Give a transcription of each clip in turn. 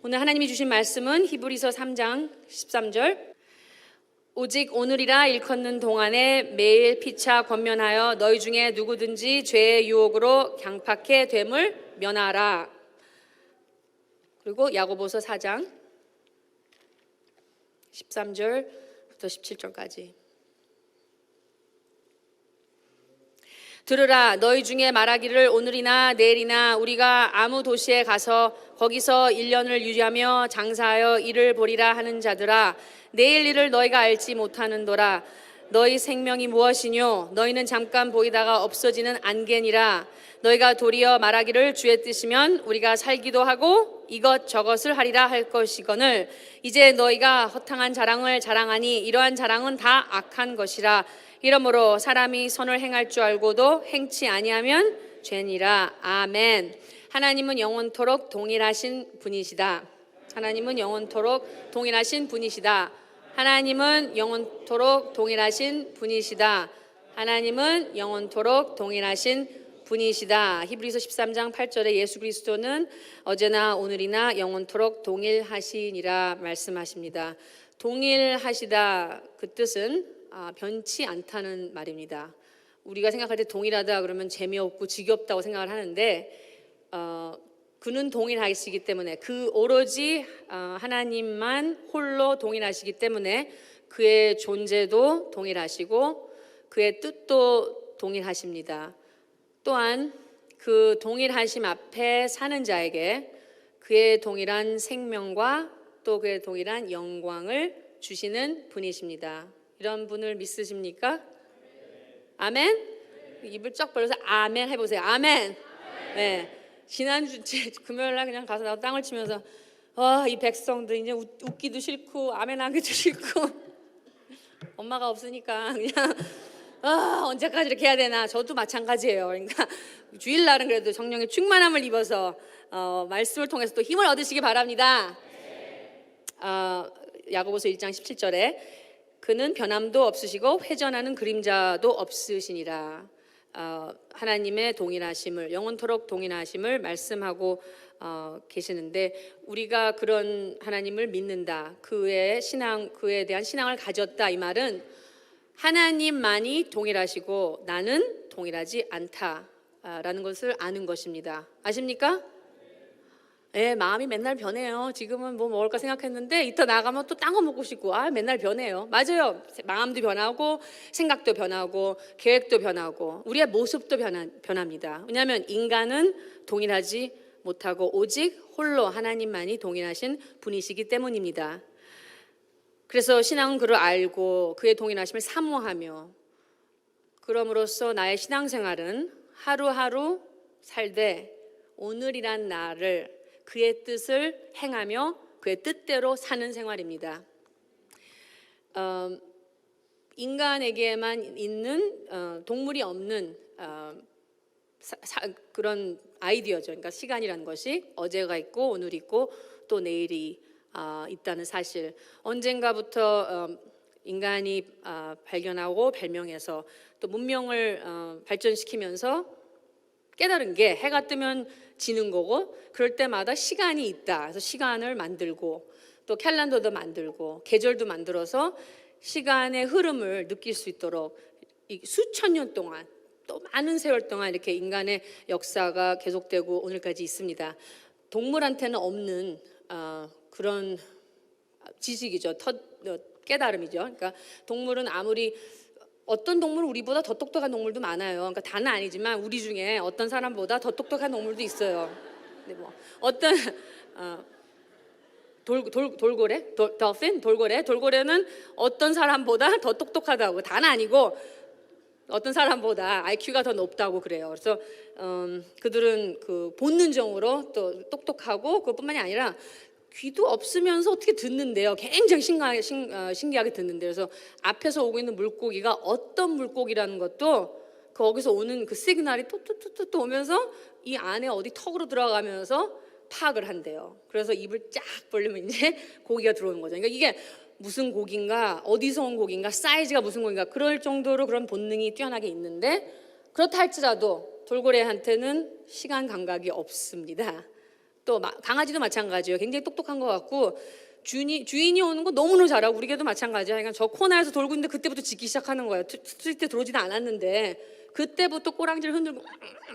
오늘 하나님이 주신 말씀은 히브리서 3장 13절. 오직 오늘이라 일컫는 동안에 매일 피차 권면하여 너희 중에 누구든지 죄의 유혹으로 강팍해 됨을 면하라. 그리고 야고보서 4장 13절부터 17절까지. 들으라, 너희 중에 말하기를 오늘이나 내일이나 우리가 아무 도시에 가서 거기서 1년을 유지하며 장사하여 일을 보리라 하는 자들아, 내일 일을 너희가 알지 못하는도라. 너희 생명이 무엇이뇨? 너희는 잠깐 보이다가 없어지는 안개니라. 너희가 도리어 말하기를 주의 뜻이면 우리가 살기도 하고 이것저것을 하리라 할 것이거늘 이제 너희가 허탕한 자랑을 자랑하니 이러한 자랑은 다 악한 것이라. 이러므로 사람이 선을 행할 줄 알고도 행치 아니하면 죄니라. 아멘. 하나님은 영원토록 동일하신 분이시다. 하나님은 영원토록 동일하신 분이시다. 하나님은 영원토록 동일하신 분이시다. 하나님은 영원토록 동일하신 분이시다. 히브리서 13장 8절에 예수 그리스도는 어제나 오늘이나 영원토록 동일하시니라 말씀하십니다. 동일하시다, 그 뜻은 변치 않다는 말입니다. 우리가 생각할 때 동일하다 그러면 재미없고 지겹다고 생각을 하는데 그는 동일하시기 때문에, 그 오로지 하나님만 홀로 동일하시기 때문에 그의 존재도 동일하시고 그의 뜻도 동일하십니다. 또한 그 동일하심 앞에 사는 자에게 그의 동일한 생명과 또 그의 동일한 영광을 주시는 분이십니다. 이런 분을 믿으십니까? 아멘? 입을 쩍 벌려서 아멘 해보세요. 아멘. 네. 지난주 금요일날 그냥 가서 나 땅을 치면서 이 백성들 이제 웃기도 싫고 아멘하기도 싫고 엄마가 없으니까 그냥 언제까지 이렇게 해야 되나. 저도 마찬가지예요. 그러니까 주일날은 그래도 성령의 충만함을 입어서 말씀을 통해서 또 힘을 얻으시기 바랍니다. 야고보서 1장 17절에 그는 변함도 없으시고 회전하는 그림자도 없으시니라. 하나님의 동일하심을, 영원토록 동일하심을 말씀하고 계시는데, 우리가 그런 하나님을 믿는다, 그에 대한 신앙을 가졌다, 이 말은 하나님만이 동일하시고 나는 동일하지 않다라는 것을 아는 것입니다. 아십니까? 네, 마음이 맨날 변해요. 지금은 뭐 먹을까 생각했는데 이따 나가면 또 딴 거 먹고 싶고 맨날 변해요. 맞아요. 마음도 변하고 생각도 변하고 계획도 변하고 우리의 모습도 변합니다. 왜냐하면 인간은 동일하지 못하고 오직 홀로 하나님만이 동일하신 분이시기 때문입니다. 그래서 신앙은 그를 알고 그의 동일하심을 사모하며, 그럼으로써 나의 신앙생활은 하루하루 살되 오늘이란 날을 그의 뜻을 행하며 그의 뜻대로 사는 생활입니다. 인간에게만 있는 동물이 없는 그런 아이디어죠. 그러니까 시간이라는 것이 어제가 있고 오늘이 있고 또 내일이 있다는 사실. 언젠가부터 인간이 발견하고 발명해서 또 문명을 발전시키면서 깨달은 게 해가 뜨면 지는 거고, 그럴 때마다 시간이 있다. 그래서 시간을 만들고 또 캘린더도 만들고 계절도 만들어서 시간의 흐름을 느낄 수 있도록 수천 년 동안, 또 많은 세월 동안 이렇게 인간의 역사가 계속되고 오늘까지 있습니다. 동물한테는 없는 그런 지식이죠. 깨달음이죠. 그러니까 동물은 어떤 동물은 우리보다 더 똑똑한 동물도 많아요. 그러니까 다는 아니지만 우리 중에 어떤 사람보다 더 똑똑한 동물도 있어요. 근데 뭐 어떤 돌고래는 어떤 사람보다 더 똑똑하다고, 다는 아니고 어떤 사람보다 IQ가 더 높다고 그래요. 그래서 그들은 그 본능적으로 또 똑똑하고, 그것뿐만이 아니라 귀도 없으면서 어떻게 듣는데요. 굉장히 신기하게 듣는데요. 그래서 앞에서 오고 있는 물고기가 어떤 물고기라는 것도 거기서 오는 그 시그널이 또 오면서 이 안에 어디 턱으로 들어가면서 파악을 한대요. 그래서 입을 쫙 벌리면 이제 고기가 들어오는 거죠. 그러니까 이게 무슨 고기인가, 어디서 온 고기인가, 사이즈가 무슨 고기인가, 그럴 정도로 그런 본능이 뛰어나게 있는데, 그렇다 할지라도 돌고래한테는 시간 감각이 없습니다. 또 강아지도 마찬가지예요. 굉장히 똑똑한 것 같고 주인이 오는 거 너무너무 잘하고 우리 개도 마찬가지야. 그러니까 저 코너에서 돌고 있는데 그때부터 짖기 시작하는 거예요. 스트리트에 들어오지도 않았는데 그때부터 꼬랑지를 흔들고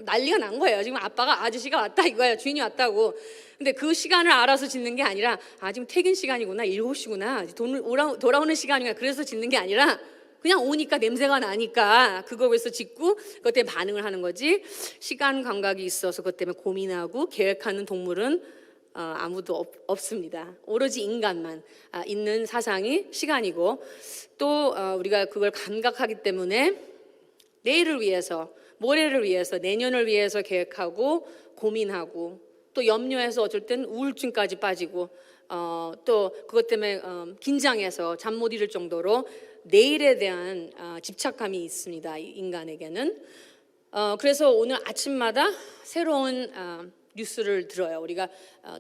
난리가 난 거예요. 지금 아저씨가 왔다 이거예요. 주인이 왔다고. 근데 그 시간을 알아서 짖는 게 아니라 지금 퇴근 시간이구나, 7시구나, 돌아오는 시간이구나, 그래서 짖는 게 아니라 그냥 오니까 냄새가 나니까 그거에서 짖고 그것 때문에 반응을 하는 거지. 시간 감각이 있어서 그것 때문에 고민하고 계획하는 동물은 아무도 없습니다. 오로지 인간만 있는 사상이 시간이고 또 우리가 그걸 감각하기 때문에 내일을 위해서, 모레를 위해서, 내년을 위해서 계획하고 고민하고 또 염려해서 어쩔 땐 우울증까지 빠지고 또 그것 때문에 긴장해서 잠 못 이룰 정도로 내일에 대한 집착감이 있습니다. 인간에게는. 그래서 오늘 아침마다 새로운 뉴스를 들어요. 우리가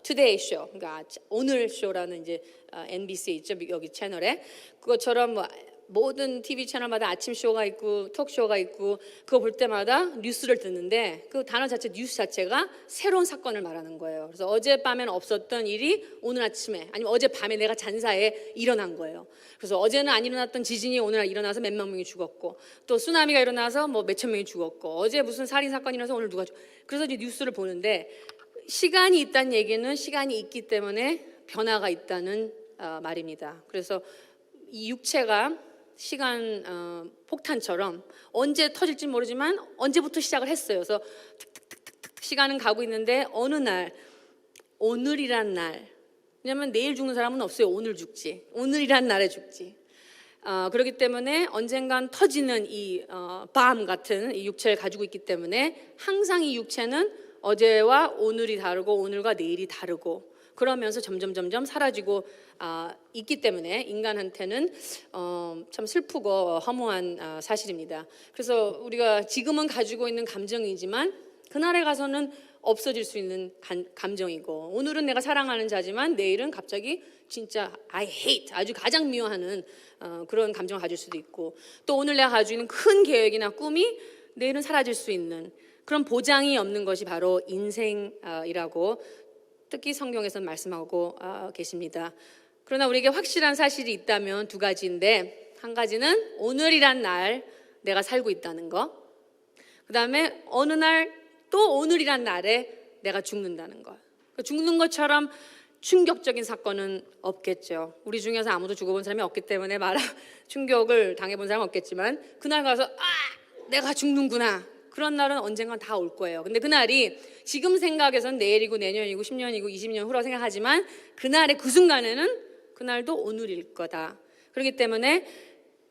투데이 쇼, 그러니까 오늘 쇼라는 이제 NBC에 있죠, 여기 채널에. 그것처럼 뭐 모든 TV 채널마다 아침 쇼가 있고 톡쇼가 있고 그거 볼 때마다 뉴스를 듣는데 그 단어 자체, 뉴스 자체가 새로운 사건을 말하는 거예요. 그래서 어젯밤에는 없었던 일이 오늘 아침에, 아니면 어젯밤에 내가 잔 사이에 일어난 거예요. 그래서 어제는 안 일어났던 지진이 오늘 일어나서 몇만 명이 죽었고 또 쓰나미가 일어나서 뭐 몇천 명이 죽었고 어제 무슨 살인 사건이 일어나서 오늘 누가 그래서 이제 뉴스를 보는데 시간이 있다는 얘기는 시간이 있기 때문에 변화가 있다는 말입니다. 그래서 이 육체가 시간 폭탄처럼 언제 터질지 모르지만 언제부터 시작을 했어요. 그래서 툭툭툭툭 시간은 가고 있는데 어느 날, 오늘이란 날, 왜냐하면 내일 죽는 사람은 없어요. 오늘 죽지, 오늘이란 날에 죽지. 그렇기 때문에 언젠간 터지는 이 밤 같은 이 육체를 가지고 있기 때문에 항상 이 육체는 어제와 오늘이 다르고 오늘과 내일이 다르고 그러면서 점점 사라지고 있기 때문에 인간한테는 참 슬프고 허무한 사실입니다. 그래서 우리가 지금은 가지고 있는 감정이지만 그날에 가서는 없어질 수 있는 감정이고 오늘은 내가 사랑하는 자지만 내일은 갑자기 진짜 I hate, 아주 가장 미워하는 그런 감정을 가질 수도 있고 또 오늘 내가 가지고 있는 큰 계획이나 꿈이 내일은 사라질 수 있는 그런 보장이 없는 것이 바로 인생이라고 특히 성경에서는 말씀하고 계십니다. 그러나 우리에게 확실한 사실이 있다면 두 가지인데 한 가지는 오늘이란 날 내가 살고 있다는 거, 그 다음에 어느 날 또 오늘이란 날에 내가 죽는다는 것. 죽는 것처럼 충격적인 사건은 없겠죠. 우리 중에서 아무도 죽어본 사람이 없기 때문에 충격을 당해본 사람은 없겠지만 그날 가서 내가 죽는구나, 그런 날은 언젠간 다 올 거예요. 근데 그날이 지금 생각해서는 내일이고 내년이고 10년이고 20년 후라고 생각하지만 그날의 그 순간에는 그날도 오늘일 거다. 그렇기 때문에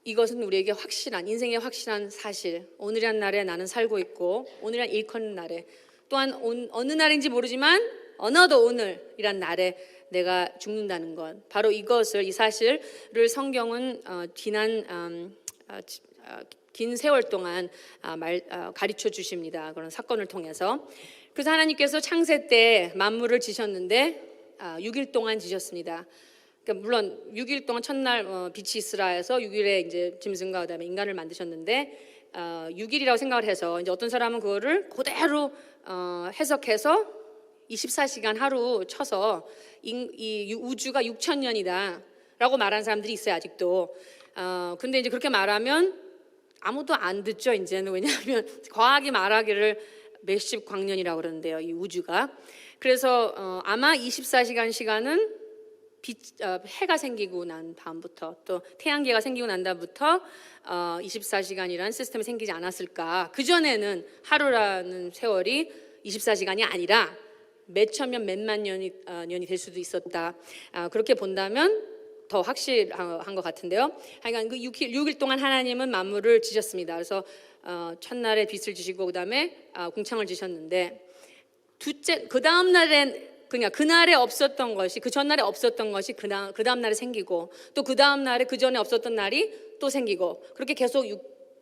이것은 우리에게 확실한, 인생의 확실한 사실, 오늘이란 날에 나는 살고 있고 오늘이란 일컫는 날에 또한 어느 날인지 모르지만 어느덧 오늘이란 날에 내가 죽는다는 것, 바로 이것을, 이 사실을 성경은 지난 긴 세월 동안 가르쳐 주십니다. 그런 사건을 통해서. 그래서 하나님께서 창세 때 만물을 지셨는데 6일 동안 지셨습니다. 그러니까 물론 6일 동안 첫날 빛이 있으라 해서 6일에 이제 짐승과 그다음에 인간을 만드셨는데 6일이라고 생각을 해서 이제 어떤 사람은 그거를 그대로 해석해서 24시간 하루 쳐서 이 우주가 6,000년이다라고 말하는 사람들이 있어요, 아직도. 근데 이제 그렇게 말하면 아무도 안 듣죠, 이제는. 왜냐하면 과학이 말하기를 몇십 광년이라고 그러는데요, 이 우주가. 그래서 아마 24시간 시간은 해가 생기고 난 다음부터 또 태양계가 생기고 난 다음부터 24시간이라는 시스템이 생기지 않았을까. 그전에는 하루라는 세월이 24시간이 아니라 몇천 년, 몇만 년이 될 수도 있었다. 그렇게 본다면 더 확실한 것 같은데요. 하여간 그 6일 동안 하나님은 만물을 지셨습니다. 그래서 첫날에 빛을 지시고 그다음에 궁창을 지셨는데 그 다음 날엔 그냥 그날에 없었던 것이, 그 전날에 없었던 것이 그 다음 날에 생기고 또 그 다음 날에 그 전에 없었던 날이 또 생기고 그렇게 계속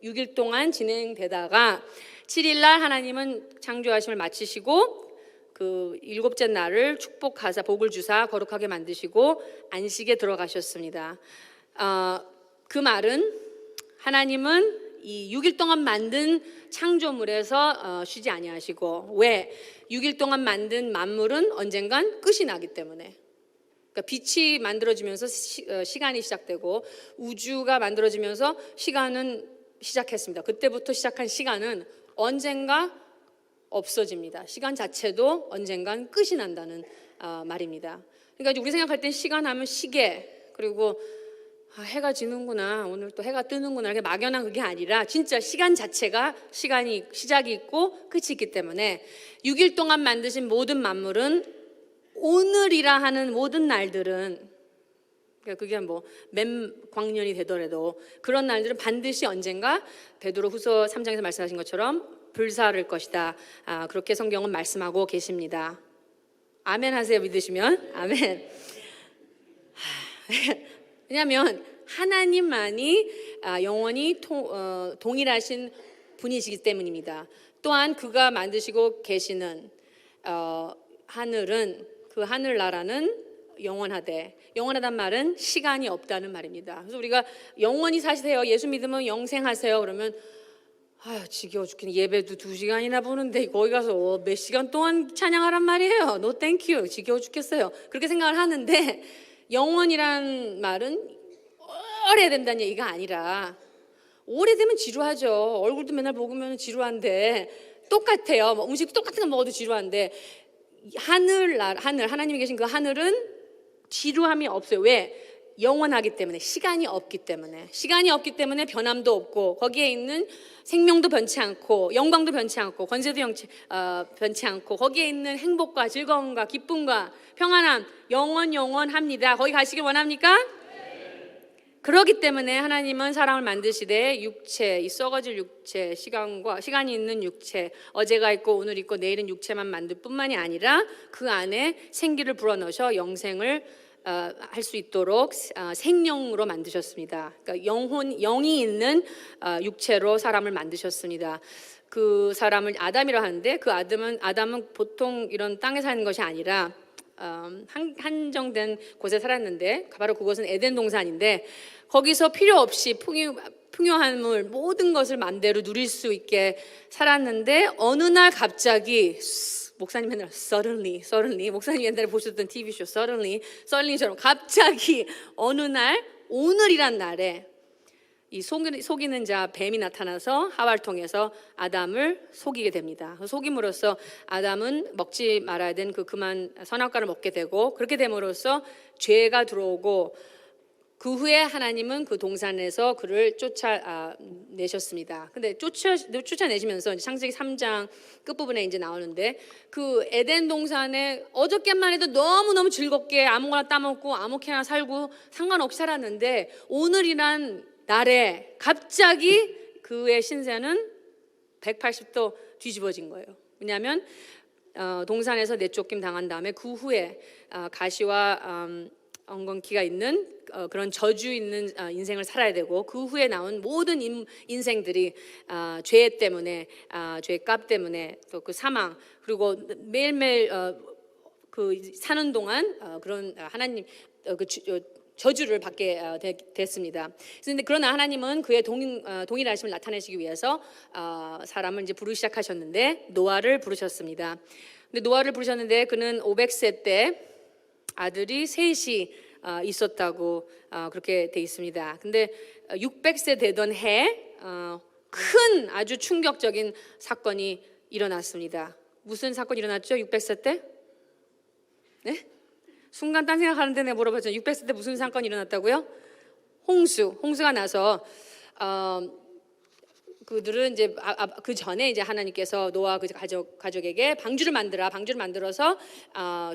6일 동안 진행되다가 7일 날 하나님은 창조하심을 마치시고 그 일곱째 날을 축복하사 복을 주사 거룩하게 만드시고 안식에 들어가셨습니다. 그 말은 하나님은 이 6일 동안 만든 창조물에서 쉬지 아니하시고. 왜? 6일 동안 만든 만물은 언젠간 끝이 나기 때문에. 그러니까 빛이 만들어지면서 시간이 시작되고 우주가 만들어지면서 시간은 시작했습니다. 그때부터 시작한 시간은 언젠가 없어집니다. 시간 자체도 언젠간 끝이 난다는 말입니다. 그러니까 우리 생각할 때 시간 하면 시계, 그리고 해가 지는구나, 오늘 또 해가 뜨는구나, 이렇게 막연한 그게 아니라 진짜 시간 자체가 시간이 시작이 있고 끝이 있기 때문에 6일 동안 만드신 모든 만물은 오늘이라 하는 모든 날들은, 그러니까 그게 뭐 맹광년이 되더라도 그런 날들은 반드시 언젠가 베드로후서 3장에서 말씀하신 것처럼 불사를 것이다. 그렇게 성경은 말씀하고 계십니다. 아멘 하세요. 믿으시면 아멘. 왜냐하면 하나님만이 영원히 동일하신 분이시기 때문입니다. 또한 그가 만드시고 계시는 하늘은, 그 하늘나라는 영원하되, 영원하단 말은 시간이 없다는 말입니다. 그래서 우리가 영원히 사시세요, 예수 믿으면 영생하세요 그러면 지겨워 죽겠네, 예배도 2시간이나 보는데 거기 가서 몇 시간 동안 찬양하란 말이에요. No thank you, 지겨워 죽겠어요. 그렇게 생각을 하는데, 영원이란 말은 오래 된다는 얘기가 아니라, 오래되면 지루하죠. 얼굴도 맨날 보면 지루한데, 똑같아요. 뭐 음식 똑같은 거 먹어도 지루한데, 하늘, 하나님이 계신 그 하늘은 지루함이 없어요. 왜? 영원하기 때문에, 시간이 없기 때문에. 시간이 없기 때문에 변함도 없고, 거기에 있는 생명도 변치 않고, 영광도 변치 않고, 권세도 변치 않고, 거기에 있는 행복과 즐거움과 기쁨과 평안함 영원합니다. 거기 가시길 원합니까? 그렇기 때문에 하나님은 사람을 만드시되 육체, 이 썩어질 육체, 시간이 있는 육체, 어제가 있고 오늘 있고 내일은 육체만 만들 뿐만이 아니라 그 안에 생기를 불어넣으셔 영생을 할 수 있도록 생명으로 만드셨습니다. 그러니까 영이 있는 육체로 사람을 만드셨습니다. 그 사람을 아담이라 하는데, 그 아담은 보통 이런 땅에 사는 것이 아니라 한정된 곳에 살았는데, 바로 그것은 에덴 동산인데, 거기서 필요 없이 풍요함을 모든 것을 마음대로 누릴 수 있게 살았는데, 어느 날 갑자기, 목사님 맨날 suddenly 목사님 옛날에 보셨던 TV쇼 suddenly처럼 갑자기 어느 날, 오늘이란 날에 이 속이는 자 뱀이 나타나서 하와를 통해서 아담을 속이게 됩니다. 속임으로써 아담은 먹지 말아야 된 그 선악과를 먹게 되고, 그렇게 됨으로써 죄가 들어오고, 그 후에 하나님은 그 동산에서 그를 쫓아내셨습니다. 근데 쫓아내시면서 창세기 3장 끝부분에 이제 나오는데, 그 에덴 동산에 어저께만 해도 너무너무 즐겁게 아무거나 따먹고 아무렇게나 살고 상관없이 살았는데, 오늘이란 날에 갑자기 그의 신세는 180도 뒤집어진 거예요. 왜냐하면 동산에서 내쫓김 당한 다음에 그 후에 가시와 엉겅퀴가 있는 그런 저주 있는 인생을 살아야 되고, 그 후에 나온 모든 인생들이 죄 때문에, 죄값 때문에, 또 그 사망, 그리고 매일매일 그 사는 동안 그런 하나님 저주를 받게 됐습니다. 그런데 그러나 하나님은 그의 동일하심을 나타내시기 위해서 사람을 이제 부르기 시작하셨는데, 노아를 부르셨습니다. 근데 노아를 부르셨는데 그는 500세 때 아들이 셋이 있었다고 그렇게 돼 있습니다. 근데 600세 되던 해 큰 아주 충격적인 사건이 일어났습니다. 무슨 사건이 일어났죠? 600세 때? 네? 순간 딴 생각하는데 내가 물어봤잖아요. 600세 때 무슨 사건이 일어났다고요? 홍수가 나서 그들은 이제 그 전에 이제 하나님께서 노아 그 가족에게 방주를 만들어서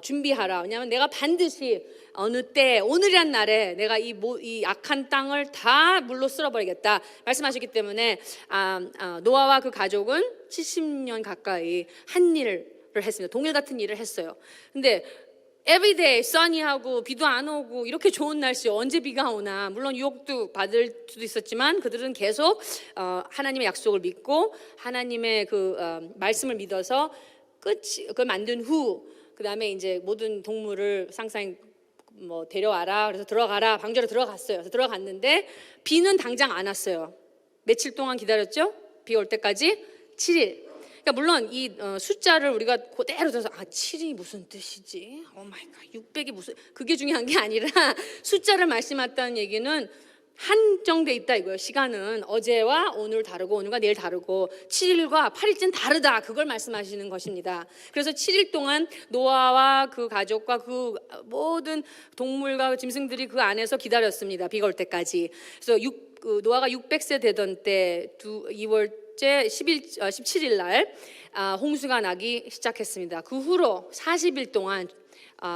준비하라. 왜냐하면 내가 반드시 어느 때, 오늘이란 날에 내가 이 악한 땅을 다 물로 쓸어버리겠다 말씀하셨기 때문에 노아와 그 가족은 70년 가까이 한 일을 했습니다. 동일 같은 일을 했어요. 근데 everyday sunny하고 비도 안 오고 이렇게 좋은 날씨 언제 비가 오나, 물론 유혹도 받을 수도 있었지만 그들은 계속 하나님의 약속을 믿고 하나님의 그 말씀을 믿어서 그걸 만든 후, 그 다음에 이제 모든 동물을 상상히 데려와라, 그래서 들어가라, 방주로 들어갔어요. 그래서 들어갔는데 비는 당장 안 왔어요. 며칠 동안 기다렸죠? 비 올 때까지 7일. 그러니까 물론 이 숫자를 우리가 그대로 들어서 7이 무슨 뜻이지? 오 마이 갓. 600이 무슨, 그게 중요한 게 아니라 숫자를 말씀했다는 얘기는 한정돼 있다 이거예요. 시간은 어제와 오늘 다르고 오늘과 내일 다르고 7일과 8일째는 다르다. 그걸 말씀하시는 것입니다. 그래서 7일 동안 노아와 그 가족과 그 모든 동물과 짐승들이 그 안에서 기다렸습니다. 비가 올 때까지. 그래서 노아가 600세 되던 때 2월째 17일 날 홍수가 나기 시작했습니다. 그 후로 40일 동안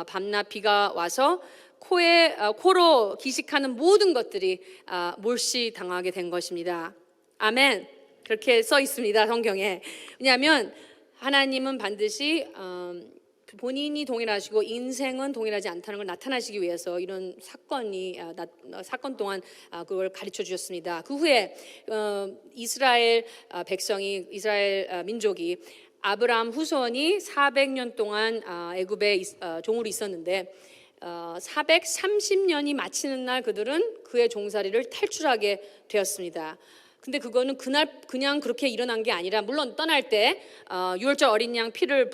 밤낮 비가 와서 코로 기식하는 모든 것들이 몰시당하게 된 것입니다. 아멘. 그렇게 써 있습니다, 성경에. 왜냐하면 하나님은 반드시 본인이 동일하시고 인생은 동일하지 않다는 걸 나타나시기 위해서 이런 사건 동안 그걸 가르쳐 주셨습니다. 그 후에 이스라엘 백성이, 이스라엘 민족이, 아브라함 후손이 400년 동안 애굽에 종으로 있었는데 430년이 마치는 날 그들은 그의 종살이를 탈출하게 되었습니다. 근데 그거는 그냥 그렇게 일어난 게 아니라, 물론 떠날 때 유월절 어린 양 피를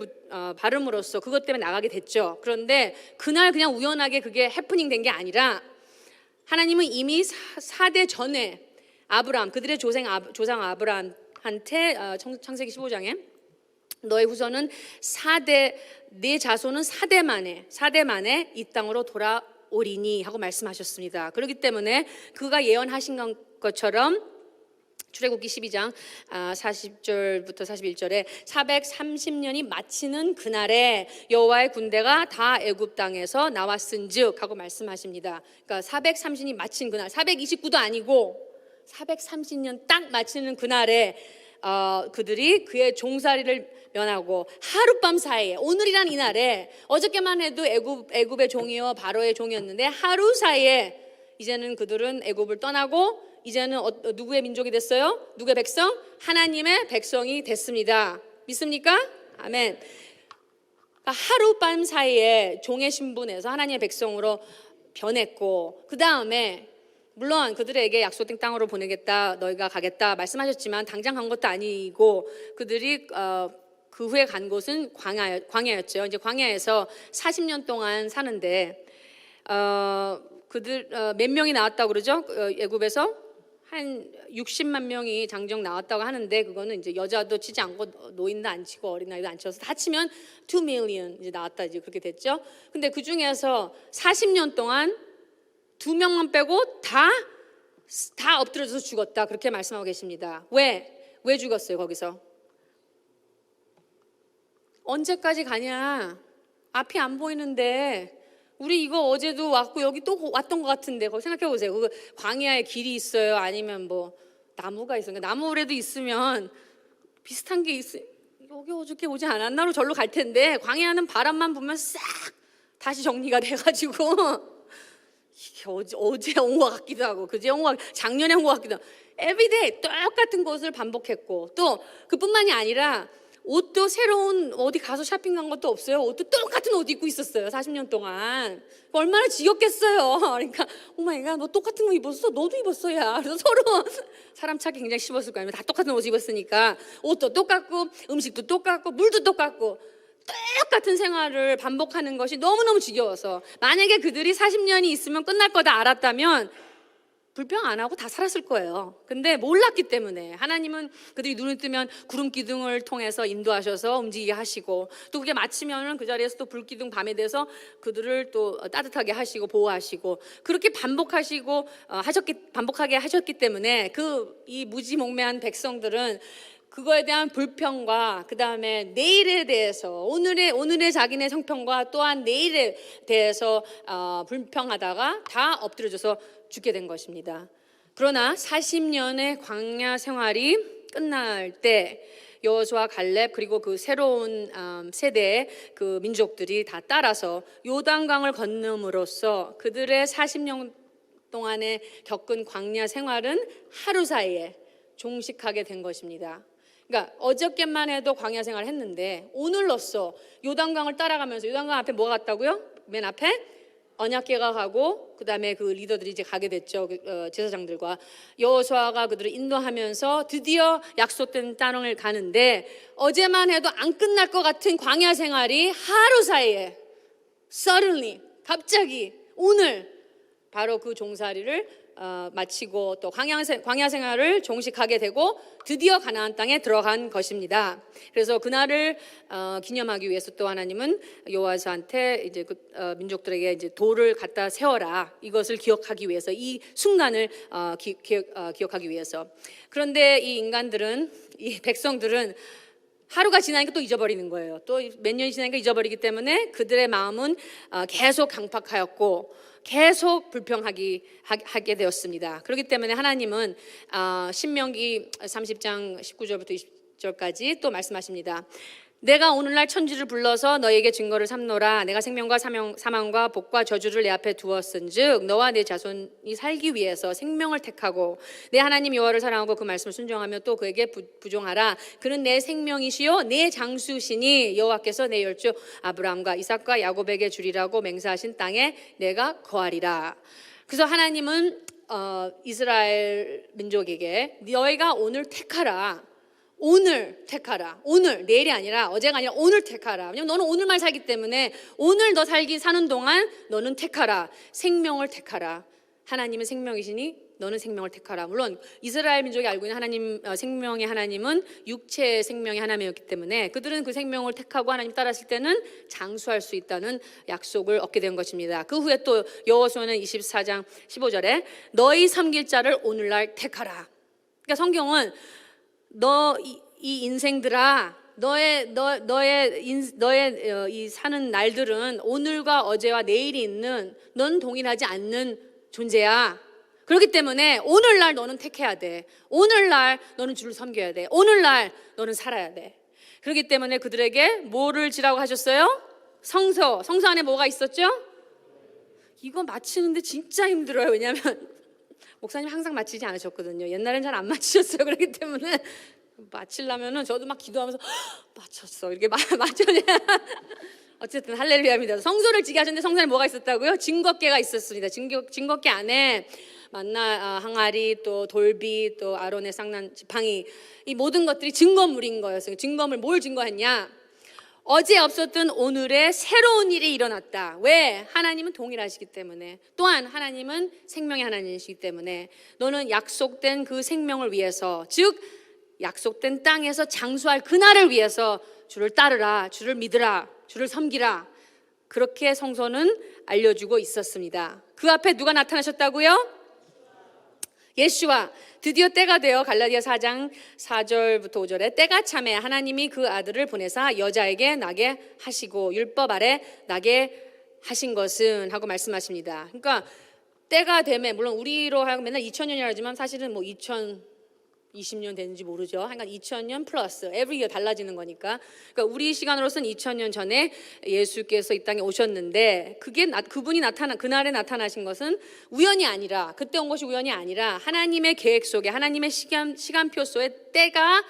바름으로써 그것 때문에 나가게 됐죠. 그런데 그날 그냥 우연하게 그게 해프닝 된 게 아니라 하나님은 이미 4대 전에 그들의 조상 아브라함한테 창세기 15장에 너의 후손은 내 자손은 4대 만에 이 땅으로 돌아오리니 하고 말씀하셨습니다. 그렇기 때문에 그가 예언하신 것처럼 출애굽기 12장 40절부터 41절에 430년이 마치는 그날에 여호와의 군대가 다 애굽 땅에서 나왔은즉 하고 말씀하십니다. 그러니까 430년이 마친 그날, 429도 아니고 430년 딱 마치는 그날에 그들이 그의 종살이를 면하고 하룻밤 사이에, 오늘이란 이날에, 어저께만 해도 애굽의 종이요 바로의 종이었는데 하루 사이에 이제는 그들은 애굽을 떠나고 이제는 누구의 민족이 됐어요? 누구의 백성? 하나님의 백성이 됐습니다. 믿습니까? 아멘. 하룻밤 사이에 종의 신분에서 하나님의 백성으로 변했고, 그 다음에 물론 그들에게 약속된 땅으로 보내겠다, 너희가 가겠다 말씀하셨지만 당장 간 것도 아니고 그들이 그 후에 간 곳은 광야였죠. 이제 광야에서 40년 동안 사는데 그들 몇 명이 나왔다고 그러죠? 애굽에서 한 60만 명이 장정 나왔다고 하는데, 그거는 이제 여자도 치지 않고 노인도 안 치고 어린아이도 안 쳐서 다 치면 2 million 이제 나왔다, 이제 그렇게 됐죠. 근데 그 중에서 40년 동안 2명만 빼고 다 엎드려져서 죽었다, 그렇게 말씀하고 계십니다. 왜 죽었어요? 거기서 언제까지 가냐? 앞이 안 보이는데 우리 이거 어제도 왔고 여기 또 왔던 것 같은데, 거기 생각해 보세요. 그 광야에 길이 있어요? 아니면 뭐 나무가 있어요? 나무라도 있으면 비슷한 게 여기 어저께 오지 않았나로 절로 갈 텐데, 광야는 바람만 보면 싹 다시 정리가 돼가지고 이게 어제 온 것 같기도 하고 그제 온 것 작년에 온 것 같기도 하고, 에브리데이 똑같은 것을 반복했고, 또 그뿐만이 아니라 옷도 새로운, 어디 가서 쇼핑 간 것도 없어요. 옷도 똑같은 옷 입고 있었어요, 40년 동안. 얼마나 지겹겠어요. 그러니까 오마이갓, 너 똑같은 거 입었어? 너도 입었어, 야. 그래서 서로 사람 찾기 굉장히 쉬웠을 거예요. 다 똑같은 옷 입었으니까. 옷도 똑같고 음식도 똑같고 물도 똑같고 똑같은 생활을 반복하는 것이 너무너무 지겨워서, 만약에 그들이 40년이 있으면 끝날 거다 알았다면 불평 안 하고 다 살았을 거예요. 근데 몰랐기 때문에 하나님은 그들이 눈을 뜨면 구름 기둥을 통해서 인도하셔서 움직이게 하시고, 또 그게 마치면은 그 자리에서 또 불기둥 밤에 돼서 그들을 또 따뜻하게 하시고 보호하시고, 그렇게 반복하게 하셨기 때문에 이 무지몽매한 백성들은 그거에 대한 불평과 그 다음에 내일에 대해서, 오늘의 자기네 형평과 또한 내일에 대해서 불평하다가 다 엎드려져서 죽게 된 것입니다. 그러나 40년의 광야 생활이 끝날 때 여호수아, 갈렙, 그리고 그 새로운 세대의 그 민족들이 다 따라서 요단강을 건너므로써 그들의 40년 동안에 겪은 광야 생활은 하루 사이에 종식하게 된 것입니다. 그러니까 어저께만 해도 광야 생활을 했는데 오늘로써 요단강을 따라가면서, 요단강 앞에 뭐가 같다고요? 맨 앞에 언약궤가 가고 그다음에 그 리더들이 이제 가게 됐죠. 제사장들과 여호수아가 그들을 인도하면서 드디어 약속된 땅을 가는데 어제만 해도 안 끝날 것 같은 광야 생활이 하루 사이에 suddenly 갑자기 오늘 바로 그 종살이를 마치고 또 광야 생활을 종식하게 되고 드디어 가나안 땅에 들어간 것입니다. 그래서 그날을 기념하기 위해서 또 하나님은 여호와서한테 이제 민족들에게 이제 돌을 갖다 세워라, 이것을 기억하기 위해서, 이 순간을 기억하기 위해서. 그런데 이 인간들은, 이 백성들은 하루가 지나니까 또 잊어버리는 거예요. 또 몇 년이 지나니까 잊어버리기 때문에 그들의 마음은 계속 강팍하였고 계속 불평하게 되었습니다. 그렇기 때문에 하나님은 신명기 30장 19절부터 20절까지 또 말씀하십니다. 내가 오늘날 천지를 불러서 너에게 증거를 삼노라. 내가 생명과 사망과 복과 저주를 내 앞에 두었은즉 너와 내 자손이 살기 위해서 생명을 택하고 내 하나님 여호와를 사랑하고 그 말씀을 순종하며 또 그에게 부종하라. 그는 내 생명이시요 내 장수시니 여호와께서 내 열조 아브라함과 이삭과 야곱에게 주리라고 맹세하신 땅에 내가 거하리라. 그래서 하나님은 이스라엘 민족에게 너희가 오늘 택하라. 오늘 택하라. 오늘, 내일이 아니라 어제가 아니라 오늘 택하라. 왜냐면 너는 오늘만 살기 때문에 오늘 너 사는 동안 너는 택하라. 생명을 택하라. 하나님은 생명이시니 너는 생명을 택하라. 물론 이스라엘 민족이 알고 있는 하나님, 생명의 하나님은 육체의 생명의 하나님이었기 때문에 그들은 그 생명을 택하고 하나님 따랐을 때는 장수할 수 있다는 약속을 얻게 된 것입니다. 그 후에 또 여호수아는 24장 15절에 너희 섬길 자를 오늘날 택하라. 그러니까 성경은 이 인생들아, 너의 이 사는 날들은 오늘과 어제와 내일이 있는 넌 동일하지 않는 존재야. 그렇기 때문에 오늘날 너는 택해야 돼. 오늘날 너는 주를 섬겨야 돼. 오늘날 너는 살아야 돼. 그렇기 때문에 그들에게 뭐를 지라고 하셨어요? 성소 안에 뭐가 있었죠? 이거 맞히는데 진짜 힘들어요. 왜냐하면 목사님 항상 맞히지 않으셨거든요. 옛날엔 잘 안 맞히셨어요. 그렇기 때문에 맞히려면은 저도 막 기도하면서 맞췄어 이렇게 맞춰야. 어쨌든 할렐루야입니다. 성소를 지게 하셨는데 성소 안에 뭐가 있었다고요? 증거궤가 있었습니다. 증거궤 안에 만나 항아리, 또 돌비, 또 아론의 쌍난 지팡이, 이 모든 것들이 증거물인 거였어요. 증거물, 뭘 증거했냐? 어제 없었던 오늘의 새로운 일이 일어났다. 왜? 하나님은 동일하시기 때문에, 또한 하나님은 생명의 하나님이시기 때문에 너는 약속된 그 생명을 위해서, 즉 약속된 땅에서 장수할 그날을 위해서 주를 따르라, 주를 믿으라, 주를 섬기라. 그렇게 성서는 알려주고 있었습니다. 그 앞에 누가 나타나셨다고요? 예수와. 드디어 때가 되어 갈라디아 4장 4절부터 5절에 때가 참에 하나님이 그 아들을 보내사 여자에게 나게 하시고 율법 아래 나게 하신 것은 하고 말씀하십니다. 그러니까 때가 되면, 물론 우리로 하여금 맨날 2000년이라 하지만 사실은 뭐 2020년 되는지 모르죠. 하여간 2000년 플러스 every year 달라지는 거니까. 그러니까 우리 시간으로서는 2000년 전에 예수께서 이 땅에 오셨는데 그분이 그날에 나타나신 것은 우연이 아니라, 그때 온 것이 우연이 아니라 하나님의 계획 속에, 하나님의 시간표 속에 때가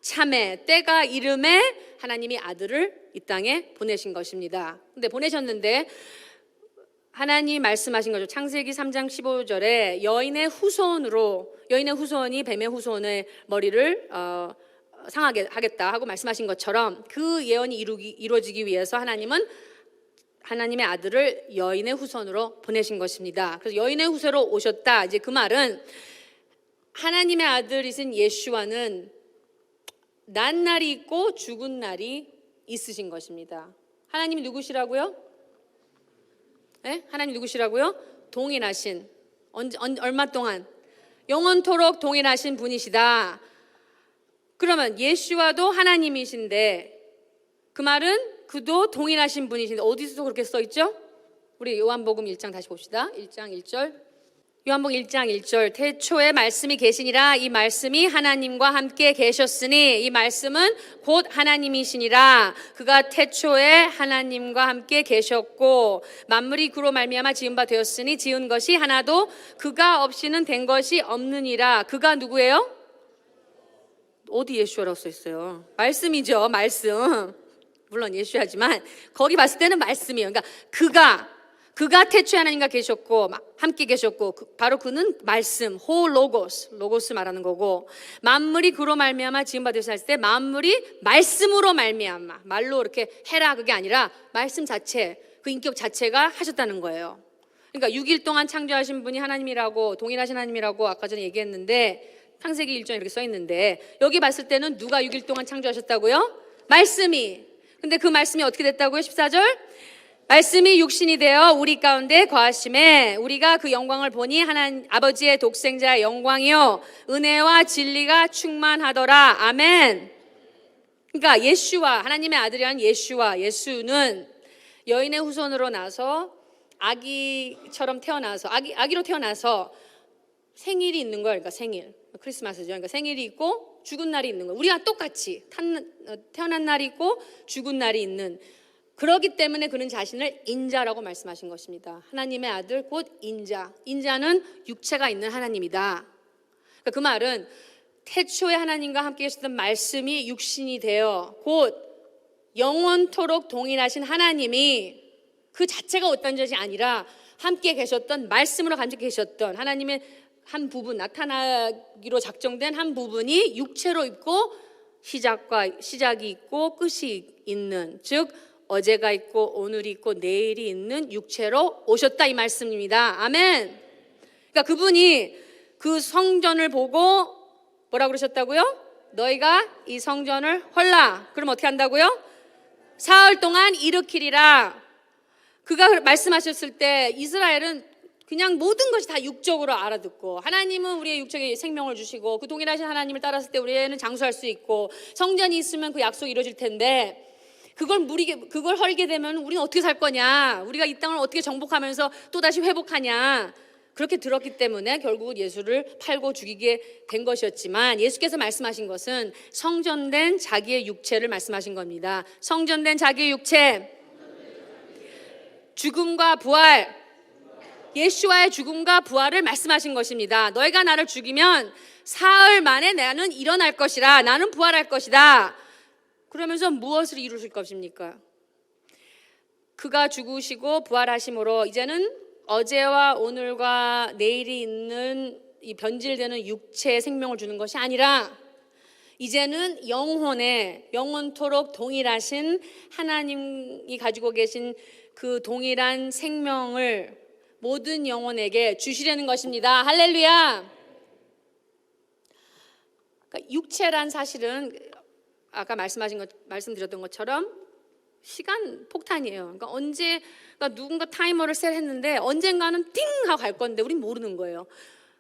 참에, 때가 이름에 하나님이 아들을 이 땅에 보내신 것입니다. 근데 보내셨는데 하나님 말씀하신 거죠. 창세기 3장 15절에 여인의 후손이 뱀의 후손의 머리를 상하게 하겠다 하고 말씀하신 것처럼 그 예언이 이루어지기 위해서 하나님은 하나님의 아들을 여인의 후손으로 보내신 것입니다. 그래서 여인의 후손으로 오셨다. 이제 그 말은 하나님의 아들이신 예수와는 난 날이 있고 죽은 날이 있으신 것입니다. 하나님이 누구시라고요? 네? 하나님 누구시라고요? 동일하신, 얼마 동안? 영원토록 동일하신 분이시다. 그러면 예수와도 하나님이신데, 그 말은 그도 동일하신 분이신데 어디서 그렇게 써 있죠? 우리 요한복음 1장 다시 봅시다. 1장 1절. 요한복음 1장 1절. 태초에 말씀이 계시니라. 이 말씀이 하나님과 함께 계셨으니, 이 말씀은 곧 하나님이시니라. 그가 태초에 하나님과 함께 계셨고 만물이 그로 말미암아 지은 바 되었으니 지은 것이 하나도 그가 없이는 된 것이 없느니라. 그가 누구예요? 어디 예수라고 써 있어요? 말씀이죠. 말씀. 물론 예수하지만 거기 봤을 때는 말씀이에요. 그러니까 그가 태초에 하나님과 계셨고 함께 계셨고 바로 그는 말씀, 호 로고스 말하는 거고, 만물이 그로 말미암아 지음 받으셨을 때 만물이 말씀으로 말미암아, 말로 이렇게 해라 그게 아니라 말씀 자체, 그 인격 자체가 하셨다는 거예요. 그러니까 6일 동안 창조하신 분이 하나님이라고, 동일하신 하나님이라고 아까 전에 얘기했는데 창세기 1장에 이렇게 써 있는데, 여기 봤을 때는 누가 6일 동안 창조하셨다고요? 말씀이. 근데 그 말씀이 어떻게 됐다고요? 14절 말씀이 육신이 되어 우리 가운데 거하심에 우리가 그 영광을 보니 하나님 아버지의 독생자의 영광이요 은혜와 진리가 충만하더라. 아멘. 그러니까 예수와, 하나님의 아들이란 예수는 여인의 후손으로 나서 아기처럼 태어나서 아기로 태어나서 생일이 있는 거예요. 그러니까 생일, 크리스마스죠. 그러니까 생일이 있고 죽은 날이 있는 거예요. 우리가 똑같이 태어난 날이 있고 죽은 날이 있는, 그렇기 때문에 그는 자신을 인자라고 말씀하신 것입니다. 하나님의 아들 곧 인자. 인자는 육체가 있는 하나님이다. 그러니까 그 말은 태초에 하나님과 함께 계셨던 말씀이 육신이 되어 곧 영원토록 동일하신 하나님이, 그 자체가 어떤 것이 아니라 함께 계셨던, 말씀으로 함께 계셨던 하나님의 한 부분, 나타나기로 작정된 한 부분이 육체로 있고 시작이 있고 끝이 있는, 즉 어제가 있고 오늘이 있고 내일이 있는 육체로 오셨다 이 말씀입니다. 아멘. 그러니까 그분이 그 성전을 보고 뭐라 그러셨다고요? 너희가 이 성전을 헐라. 그럼 어떻게 한다고요? 사흘 동안 일으키리라. 그가 말씀하셨을 때 이스라엘은 그냥 모든 것이 다 육적으로 알아듣고, 하나님은 우리의 육적에 생명을 주시고 그 동일하신 하나님을 따랐을 때 우리는 장수할 수 있고 성전이 있으면 그 약속이 이루어질 텐데, 그걸 헐게 되면 우리는 어떻게 살 거냐, 우리가 이 땅을 어떻게 정복하면서 또다시 회복하냐, 그렇게 들었기 때문에 결국은 예수를 팔고 죽이게 된 것이었지만, 예수께서 말씀하신 것은 성전된 자기의 육체를 말씀하신 겁니다. 성전된 자기의 육체, 죽음과 부활, 예수와의 죽음과 부활을 말씀하신 것입니다. 너희가 나를 죽이면 사흘 만에 나는 일어날 것이라, 나는 부활할 것이다. 그러면서 무엇을 이루실 것입니까? 그가 죽으시고 부활하심으로 이제는 어제와 오늘과 내일이 있는 이 변질되는 육체의 생명을 주는 것이 아니라, 이제는 영원토록 동일하신 하나님이 가지고 계신 그 동일한 생명을 모든 영혼에게 주시려는 것입니다. 할렐루야. 그러니까 육체란 사실은 아까 말씀드렸던 것처럼 시간 폭탄이에요. 그러니까 그러니까 누군가 타이머를 셋했는데 언젠가는 띵 하고 갈 건데 우린 모르는 거예요.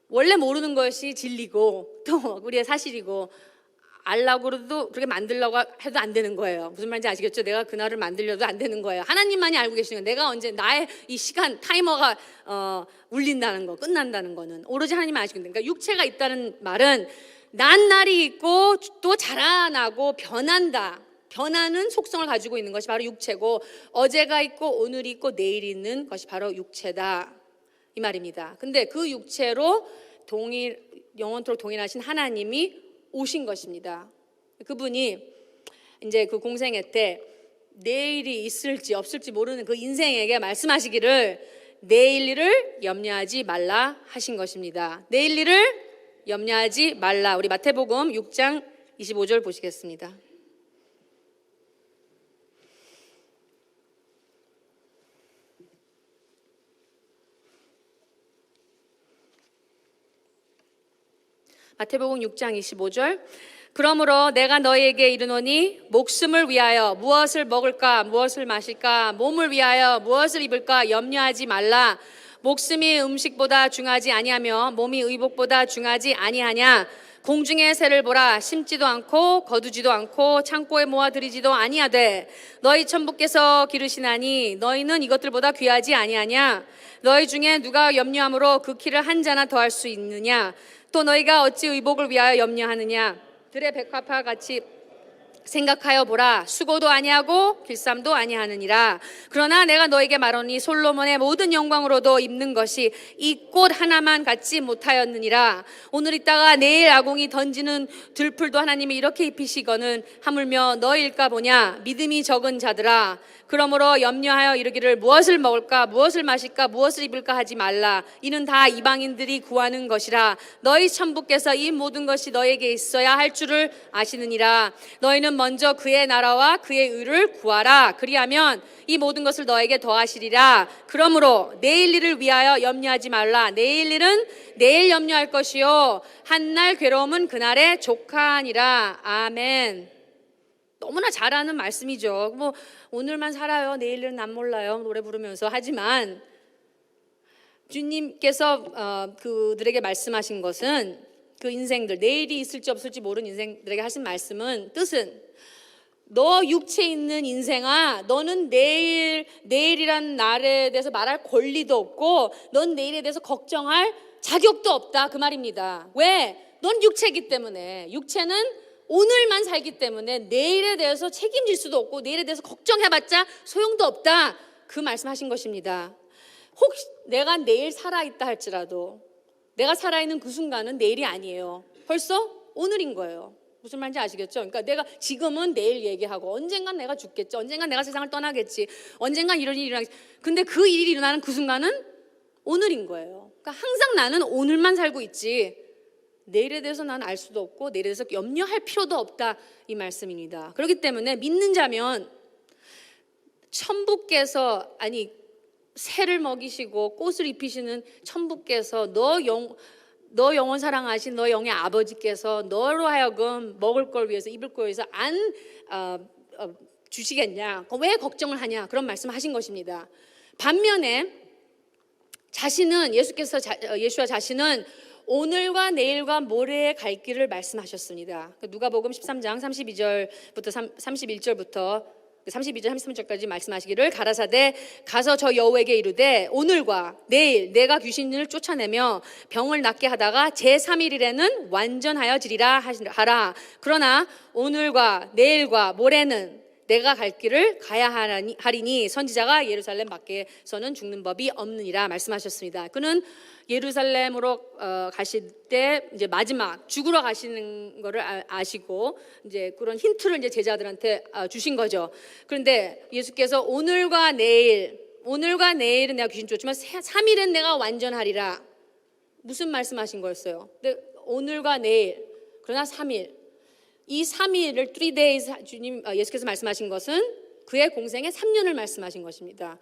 원래 모르는 것이 진리고 또 우리의 사실이고, 알라고 해도 그렇게 만들려고 해도 안 되는 거예요. 무슨 말인지 아시겠죠? 내가 그날을 만들려도 안 되는 거예요. 하나님만이 알고 계시는 거예요. 내가 언제 나의 이 시간 타이머가 울린다는 거, 끝난다는 거는 오로지 하나님만 아시고, 그러니까 육체가 있다는 말은 난 날이 있고 또 자라나고 변하는 속성을 가지고 있는 것이 바로 육체고, 어제가 있고 오늘이 있고 내일이 있는 것이 바로 육체다 이 말입니다. 근데 그 육체로 영원토록 동일하신 하나님이 오신 것입니다. 그분이 이제 그 공생애 때 내일이 있을지 없을지 모르는 그 인생에게 말씀하시기를 내일 일을 염려하지 말라 하신 것입니다. 내일 일을 염려하지 말라. 우리 마태복음 6장 25절 보시겠습니다. 마태복음 6장 25절. 그러므로 내가 너희에게 이르노니 목숨을 위하여 무엇을 먹을까 무엇을 마실까, 몸을 위하여 무엇을 입을까 염려하지 말라. 목숨이 음식보다 중하지 아니하며 몸이 의복보다 중하지 아니하냐. 공중의 새를 보라. 심지도 않고 거두지도 않고 창고에 모아들이지도 아니하되 너희 천부께서 기르시나니 너희는 이것들보다 귀하지 아니하냐. 너희 중에 누가 염려함으로 그 키를 한 자나 더할 수 있느냐. 또 너희가 어찌 의복을 위하여 염려하느냐. 들의 백합화 같이 생각하여 보라. 수고도 아니하고 길쌈도 아니하느니라. 그러나 내가 너에게 말하노니 솔로몬의 모든 영광으로도 입는 것이 이 꽃 하나만 갖지 못하였느니라. 오늘 있다가 내일 아공이 던지는 들풀도 하나님이 이렇게 입히시거늘 하물며 너희일까 보냐. 믿음이 적은 자들아. 그러므로 염려하여 이르기를 무엇을 먹을까 무엇을 마실까 무엇을 입을까 하지 말라. 이는 다 이방인들이 구하는 것이라. 너희 천부께서 이 모든 것이 너에게 있어야 할 줄을 아시느니라. 너희는 먼저 그의 나라와 그의 의를 구하라. 그리하면 이 모든 것을 너에게 더하시리라. 그러므로 내일 일을 위하여 염려하지 말라. 내일 일은 내일 염려할 것이요 한날 괴로움은 그날의 족하니라. 아멘. 너무나 잘 아는 말씀이죠. 뭐 오늘만 살아요, 내일은 난 몰라요, 노래 부르면서. 하지만 주님께서 그들에게 말씀하신 것은, 그 인생들, 내일이 있을지 없을지 모르는 인생들에게 하신 말씀은, 뜻은 너 육체 있는 인생아, 너는 내일이란 날에 대해서 말할 권리도 없고 넌 내일에 대해서 걱정할 자격도 없다, 그 말입니다. 왜? 넌 육체이기 때문에. 육체는 오늘만 살기 때문에 내일에 대해서 책임질 수도 없고 내일에 대해서 걱정해봤자 소용도 없다, 그 말씀하신 것입니다. 혹시 내가 내일 살아있다 할지라도 내가 살아있는 그 순간은 내일이 아니에요. 벌써 오늘인 거예요. 무슨 말인지 아시겠죠? 그러니까 내가 지금은 내일 얘기하고 언젠간 내가 죽겠지, 언젠간 내가 세상을 떠나겠지, 언젠간 이런 일이 일어나겠지. 근데 그 일이 일어나는 그 순간은 오늘인 거예요. 그러니까 항상 나는 오늘만 살고 있지 내일에 대해서 난 알 수도 없고 내일에 대해서 염려할 필요도 없다, 이 말씀입니다. 그렇기 때문에 믿는 자면 천부께서, 아니 새를 먹이시고 꽃을 입히시는 천부께서 너 영원 사랑하신 너 영의 아버지께서 너로 하여금 먹을 걸 위해서 입을 걸 위해서 안 주시겠냐, 왜 걱정을 하냐, 그런 말씀하신 것입니다. 반면에 예수와 자신은 오늘과 내일과 모레의 갈 길을 말씀하셨습니다. 누가복음 13장 32절부터 31절부터 32절 33절까지 말씀하시기를, 가라사대 가서 저 여우에게 이르되 오늘과 내일 내가 귀신을 쫓아내며 병을 낫게 하다가 제3일에는 완전하여지리라 하라. 그러나 오늘과 내일과 모레는 내가 갈 길을 가야 하리니 선지자가 예루살렘 밖에서는 죽는 법이 없느니라 말씀하셨습니다. 그는 예루살렘으로 가실 때 이제 마지막 죽으러 가시는 거를 아시고 이제 그런 힌트를 이제 제자들한테 주신 거죠. 그런데 예수께서 오늘과 내일은 내가 귀신 쫓지만 3일은 내가 완전하리라, 무슨 말씀하신 거였어요? 근데 오늘과 내일, 그러나 3일, 이 3일을 3 days 예수께서 말씀하신 것은 그의 공생의 3년을 말씀하신 것입니다.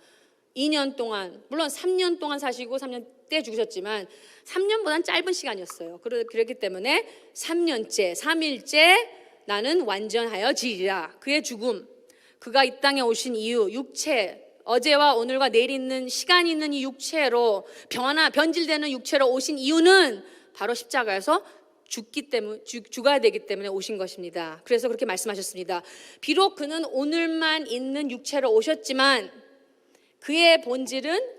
2년 동안, 물론 3년 동안 사시고 3년 때 죽으셨지만 3년보다는 짧은 시간이었어요. 그렇기 때문에 3년째, 3일째 나는 완전하여지리라. 그의 죽음, 그가 이 땅에 오신 이유, 육체, 어제와 오늘과 내일 있는 시간이 있는 이 육체로, 변질되는 육체로 오신 이유는 바로 십자가에서 죽어야 되기 때문에 오신 것입니다. 그래서 그렇게 말씀하셨습니다. 비록 그는 오늘만 있는 육체로 오셨지만 그의 본질은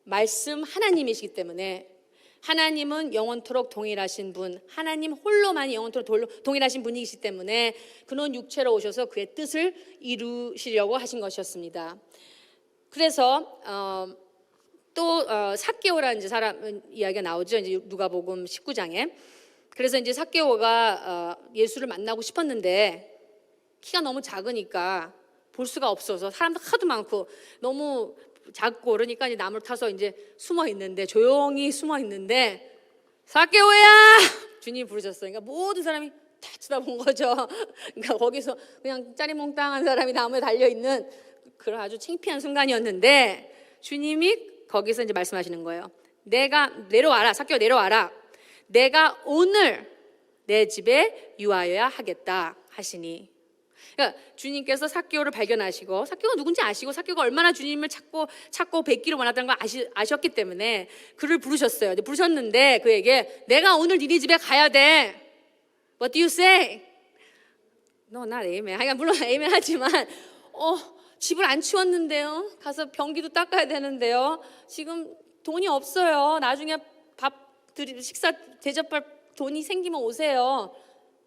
말씀 하나님이시기 때문에, 하나님은 영원토록 동일하신 분, 하나님 홀로만이 영원토록 동일하신 분이시기 때문에 그는 육체로 오셔서 그의 뜻을 이루시려고 하신 것이었습니다. 그래서 또 삭개오라는 사람 이야기가 나오죠. 이제 누가복음 19장에. 그래서 이제 삭개오가 예수를 만나고 싶었는데 키가 너무 작으니까 볼 수가 없어서, 사람도 하도 많고 너무 작고 그러니까 이제 나무를 타서 이제 조용히 숨어 있는데 삭개오야! 주님이 부르셨어요. 그러니까 모든 사람이 다 쳐다본 거죠. 그러니까 거기서 그냥 짜리몽땅한 사람이 나무에 달려 있는 그런 아주 창피한 순간이었는데 주님이 거기서 이제 말씀하시는 거예요. 삭개오 내려와라. 내가 오늘 내 집에 유하여야 하겠다 하시니. 그러니까 주님께서 삭개오를 발견하시고, 삭개오가 누군지 아시고, 삭개오가 얼마나 주님을 찾고 뵙기를 원하다는 걸 아셨기 때문에 그를 부르셨어요. 부르셨는데 그에게 내가 오늘 니네 집에 가야 돼. What do you say? No, not amen. 물론 amen 하지만 집을 안 치웠는데요. 가서 변기도 닦아야 되는데요. 지금 돈이 없어요. 나중에 식사 대접할 돈이 생기면 오세요.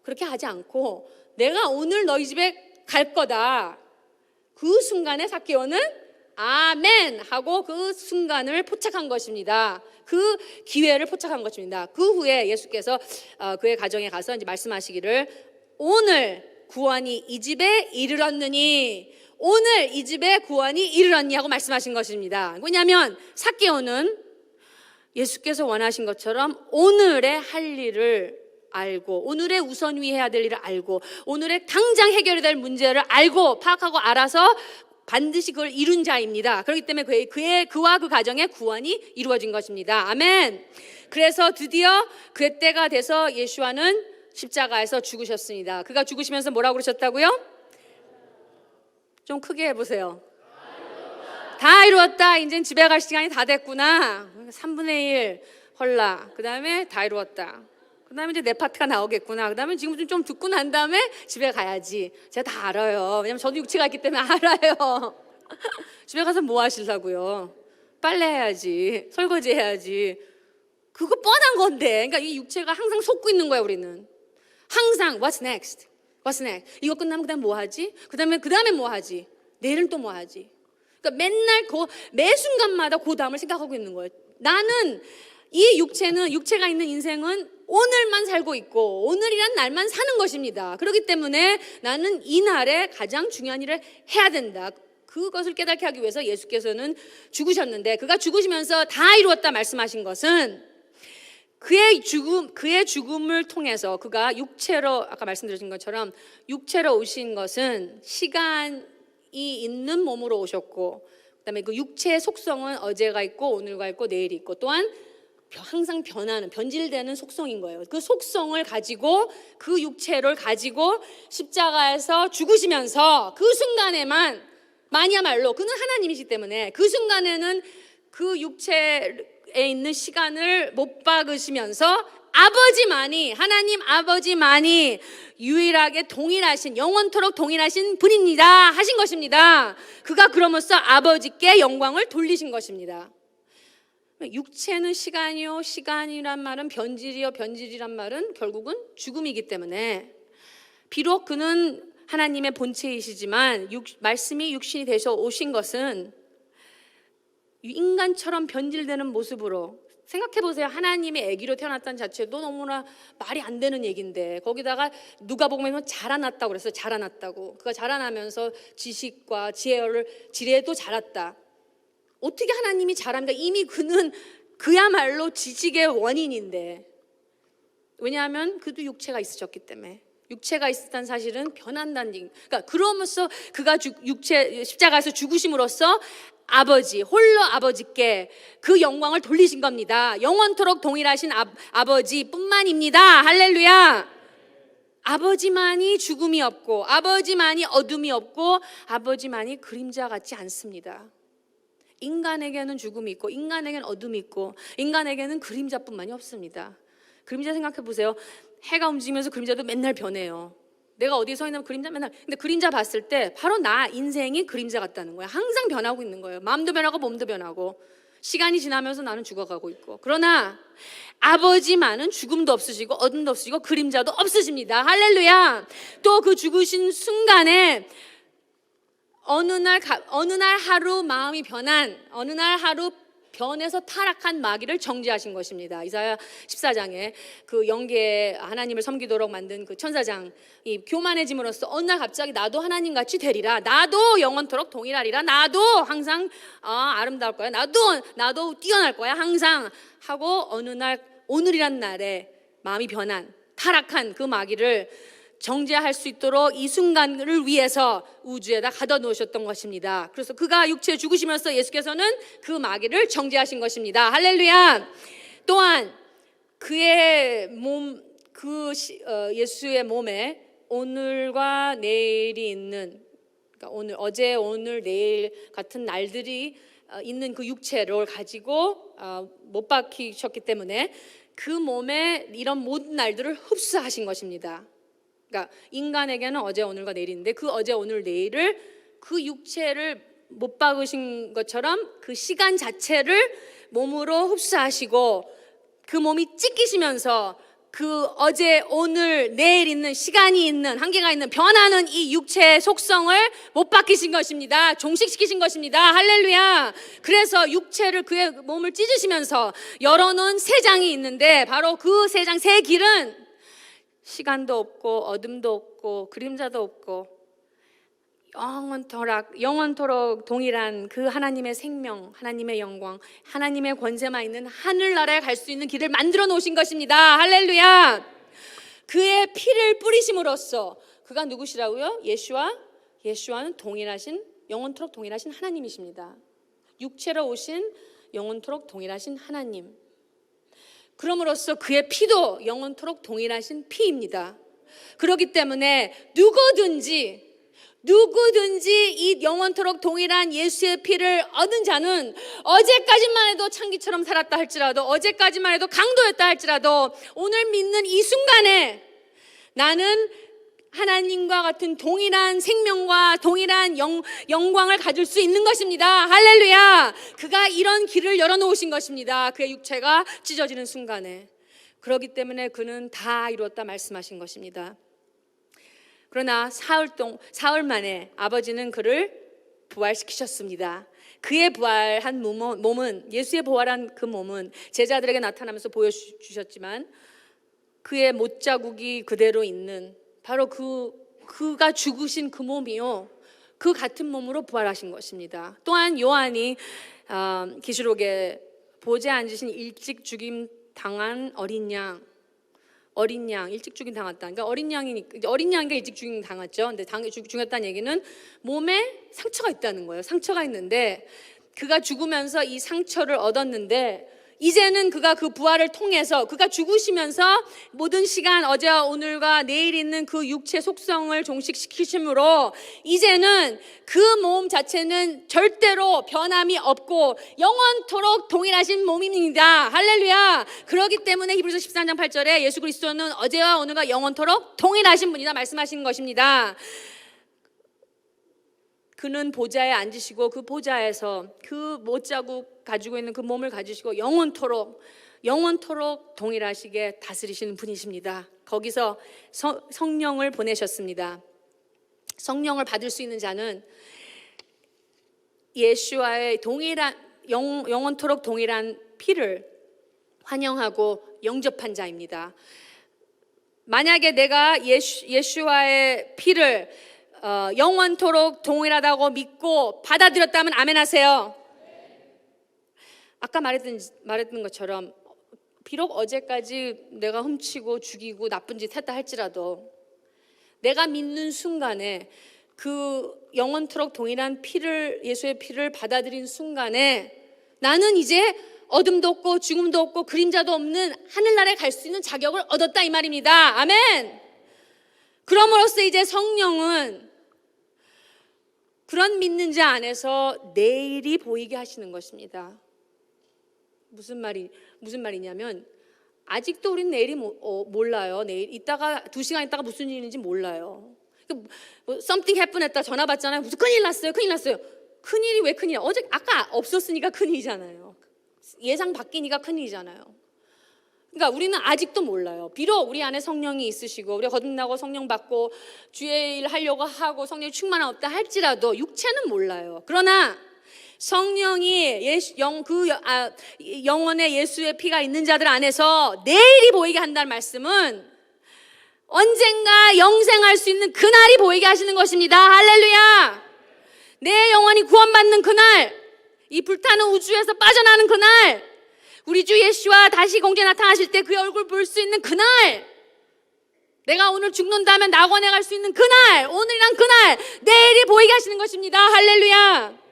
그렇게 하지 않고 내가 오늘 너희 집에 갈 거다. 그 순간에 삭개오는 아멘 하고 그 순간을 포착한 것입니다. 그 기회를 포착한 것입니다. 그 후에 예수께서 그의 가정에 가서 이제 말씀하시기를, 오늘 구원이 이 집에 이르렀느니, 오늘 이 집에 구원이 이르렀니 하고 말씀하신 것입니다. 왜냐하면 삭개오는 예수께서 원하신 것처럼 오늘의 할 일을 알고, 오늘의 우선위해야 될 일을 알고, 오늘의 당장 해결해야 될 문제를 알고 파악하고 알아서 반드시 그걸 이룬 자입니다. 그렇기 때문에 그와 그 가정의 구원이 이루어진 것입니다. 아멘. 그래서 드디어 그의 때가 돼서 예수와는 십자가에서 죽으셨습니다. 그가 죽으시면서 뭐라고 그러셨다고요? 좀 크게 해보세요. 다 이루었다. 이젠 집에 갈 시간이 다 됐구나. 3분의 1 헐라. 그 다음에 다 이루었다. 그 다음에 이제 내 파트가 나오겠구나. 그 다음에 지금 좀 듣고 난 다음에 집에 가야지. 제가 다 알아요. 왜냐면 저도 육체가 있기 때문에 알아요. 집에 가서 뭐 하시려고요? 빨래 해야지. 설거지 해야지. 그거 뻔한 건데. 그러니까 이 육체가 항상 속고 있는 거야, 우리는. 항상 what's next? What's next? 이거 끝나면 그다음 뭐 하지? 그다음에 뭐 하지? 내일은 또 뭐 하지? 그러니까 맨날 매 순간마다 그 다음을 생각하고 있는 거예요. 나는 이 육체가 있는 인생은 오늘만 살고 있고 오늘이란 날만 사는 것입니다. 그렇기 때문에 나는 이 날에 가장 중요한 일을 해야 된다. 그것을 깨닫게 하기 위해서 예수께서는 죽으셨는데, 그가 죽으시면서 다 이루었다 말씀하신 것은 그의 죽음을 통해서 그가 육체로, 아까 말씀드린 것처럼 육체로 오신 것은 시간이 있는 몸으로 오셨고, 그다음에 그 육체의 속성은 어제가 있고 오늘가 있고 내일이 있고, 또한 항상 변질되는 속성인 거예요. 그 속성을 가지고, 그 육체를 가지고 십자가에서 죽으시면서 그 순간에만, 마니야말로 그는 하나님이시기 때문에 그 순간에는 그 육체에 있는 시간을 못 박으시면서 하나님 아버지만이 유일하게 동일하신, 영원토록 동일하신 분입니다 하신 것입니다. 그가 그러면서 아버지께 영광을 돌리신 것입니다. 육체는 시간이요, 시간이란 말은 변질이요, 변질이란 말은 결국은 죽음이기 때문에, 비록 그는 하나님의 본체이시지만 말씀이 육신이 되셔 오신 것은 인간처럼 변질되는 모습으로, 생각해보세요. 하나님의 아기로 태어났다는 자체도 너무나 말이 안 되는 얘기인데, 거기다가 누가복음에는 자라났다고 그랬어요. 자라났다고. 그가 자라나면서 지식과 지혜도 자랐다. 어떻게 하나님이 자랍니까? 이미 그는 그야말로 지식의 원인인데. 왜냐하면 그도 육체가 있으셨기 때문에. 육체가 있었다는 사실은 변한다는 얘기. 그러니까 그러면서 그가 십자가에서 죽으심으로써 홀로 아버지께 그 영광을 돌리신 겁니다. 영원토록 동일하신 아버지뿐만입니다. 할렐루야. 아버지만이 죽음이 없고, 아버지만이 어둠이 없고, 아버지만이 그림자 같지 않습니다. 인간에게는 죽음이 있고, 인간에게는 어둠이 있고, 인간에게는 그림자뿐만이 없습니다. 그림자 생각해 보세요. 해가 움직이면서 그림자도 맨날 변해요. 내가 어디에 서 있냐면 그림자 맨날. 근데 그림자 봤을 때 바로 나 인생이 그림자 같다는 거야. 항상 변하고 있는 거예요. 마음도 변하고 몸도 변하고. 시간이 지나면서 나는 죽어가고 있고. 그러나 아버지만은 죽음도 없으시고 어둠도 없으시고 그림자도 없으십니다. 할렐루야. 또 그 죽으신 순간에 어느 날 하루 마음이 변한, 어느 날 하루 변해서 타락한 마귀를 정죄하신 것입니다. 이사야 14장에 그 영계에 하나님을 섬기도록 만든 그 천사장이 교만해짐으로써 어느 날 갑자기 나도 하나님같이 되리라, 나도 영원토록 동일하리라, 나도 항상 아름다울 거야, 나도 뛰어날 거야 항상 하고, 어느 날 오늘이란 날에 마음이 변한, 타락한 그 마귀를 정죄할 수 있도록 이 순간을 위해서 우주에다 가둬 놓으셨던 것입니다. 그래서 그가 육체에 죽으시면서 예수께서는 그 마귀를 정죄하신 것입니다. 할렐루야. 또한 그의 예수의 몸에 오늘과 내일이 있는, 그러니까 어제, 오늘, 내일 같은 날들이 있는 그 육체를 가지고 못 박히셨기 때문에 그 몸에 이런 모든 날들을 흡수하신 것입니다. 그러니까 인간에게는 어제, 오늘과 내일인데 그 어제, 오늘, 내일을, 그 육체를 못 박으신 것처럼 그 시간 자체를 몸으로 흡수하시고, 그 몸이 찢기시면서 그 어제, 오늘, 내일 있는, 시간이 있는, 한계가 있는, 변하는 이 육체의 속성을 못 박히신 것입니다. 종식시키신 것입니다. 할렐루야. 그래서 육체를, 그의 몸을 찢으시면서 열어놓은 세 장이 있는데, 바로 그 세 장, 세 길은 시간도 없고 어둠도 없고 그림자도 없고 영원토록 동일한 그 하나님의 생명, 하나님의 영광, 하나님의 권세만 있는 하늘나라에 갈 수 있는 길을 만들어 놓으신 것입니다. 할렐루야. 그의 피를 뿌리심으로써, 그가 누구시라고요? 예수와는 영원토록 동일하신 하나님이십니다. 육체로 오신 영원토록 동일하신 하나님. 그럼으로써 그의 피도 영원토록 동일하신 피입니다. 그렇기 때문에 누구든지 이 영원토록 동일한 예수의 피를 얻은 자는 어제까지만 해도 창기처럼 살았다 할지라도, 어제까지만 해도 강도였다 할지라도, 오늘 믿는 이 순간에 나는 하나님과 같은 동일한 생명과 동일한 영광을 가질 수 있는 것입니다. 할렐루야. 그가 이런 길을 열어놓으신 것입니다. 그의 육체가 찢어지는 순간에. 그렇기 때문에 그는 다 이루었다 말씀하신 것입니다. 그러나 사흘 만에 아버지는 그를 부활시키셨습니다. 그의 부활한 몸은, 예수의 부활한 그 몸은 제자들에게 나타나면서 보여주셨지만 그의 못자국이 그대로 있는, 바로 그가 죽으신 그 몸이요, 그 같은 몸으로 부활하신 것입니다. 또한 요한이 계시록에 보좌에 앉으신 일찍 죽임 당한 어린 양 일찍 죽임 당했다. 그러니까 어린 양이니까 일찍 죽임 당했죠. 근데 죽였다는 얘기는 몸에 상처가 있다는 거예요. 상처가 있는데 그가 죽으면서 이 상처를 얻었는데, 이제는 그가 그 부활을 통해서, 그가 죽으시면서 모든 시간, 어제와 오늘과 내일 있는 그 육체 속성을 종식시키심으로 이제는 그 몸 자체는 절대로 변함이 없고 영원토록 동일하신 몸입니다. 할렐루야. 그렇기 때문에 히브리서 13장 8절에 예수 그리스도는 어제와 오늘과 영원토록 동일하신 분이다 말씀하신 것입니다. 그는 보좌에 앉으시고 그 보좌에서 그 못자국 가지고 있는 그 몸을 가지시고 영원토록 동일하시게 다스리시는 분이십니다. 거기서 성령을 보내셨습니다. 성령을 받을 수 있는 자는 예수와의 영원토록 동일한 피를 환영하고 영접한 자입니다. 만약에 내가 예수와의 피를 영원토록 동일하다고 믿고 받아들였다면 아멘 하세요. 아까 말했던 것처럼 비록 어제까지 내가 훔치고 죽이고 나쁜 짓 했다 할지라도 내가 믿는 순간에 그 영원토록 동일한 피를, 예수의 피를 받아들인 순간에 나는 이제 어둠도 없고 죽음도 없고 그림자도 없는 하늘나라에 갈 수 있는 자격을 얻었다 이 말입니다. 아멘. 그럼으로써 이제 성령은 그런 믿는 자 안에서 내일이 보이게 하시는 것입니다. 무슨 말이냐면 아직도 우리는 내일이 몰라요. 내일 이따가 2시간 있다가 무슨 일인지 몰라요. something happen 했다 전화 받잖아요. 무슨 큰일 났어요. 큰일이 왜 큰일이야? 아까 없었으니까 큰일이잖아요. 예상 바뀌니까 큰일이잖아요. 그러니까 우리는 아직도 몰라요. 비록 우리 안에 성령이 있으시고 우리가 거듭나고 성령 받고 주의 일 하려고 하고 성령이 충만한 없다 할지라도 육체는 몰라요. 그러나 성령이 영원의 예수의 피가 있는 자들 안에서 내일이 보이게 한다는 말씀은 언젠가 영생할 수 있는 그날이 보이게 하시는 것입니다. 할렐루야. 내 영혼이 구원받는 그날, 이 불타는 우주에서 빠져나는 그날, 우리 주 예수와 다시 공중에 나타나실 때 그의 얼굴 볼 수 있는 그날, 내가 오늘 죽는다면 낙원에 갈 수 있는 그날, 오늘이란 그날, 내일이 보이게 하시는 것입니다. 할렐루야.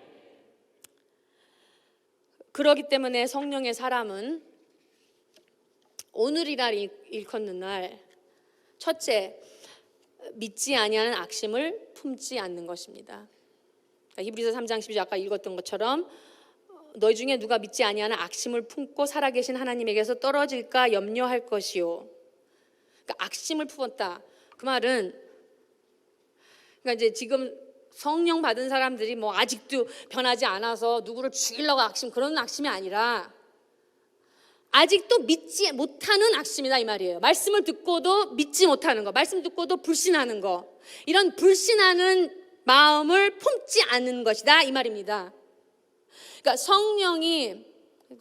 그렇기 때문에 성령의 사람은 오늘이라 일컫는 날, 첫째, 믿지 아니하는 악심을 품지 않는 것입니다. 히브리서 3장 12절 아까 읽었던 것처럼 너희 중에 누가 믿지 아니하는 악심을 품고 살아계신 하나님에게서 떨어질까 염려할 것이요. 그러니까 악심을 품었다. 그 말은 그러니까 이제 지금 성령 받은 사람들이 뭐 아직도 변하지 않아서 누구를 죽이려고 그런 악심이 아니라 아직도 믿지 못하는 악심이다 이 말이에요. 말씀을 듣고도 믿지 못하는 거, 말씀 듣고도 불신하는 거, 이런 불신하는 마음을 품지 않는 것이다 이 말입니다. 그러니까 성령이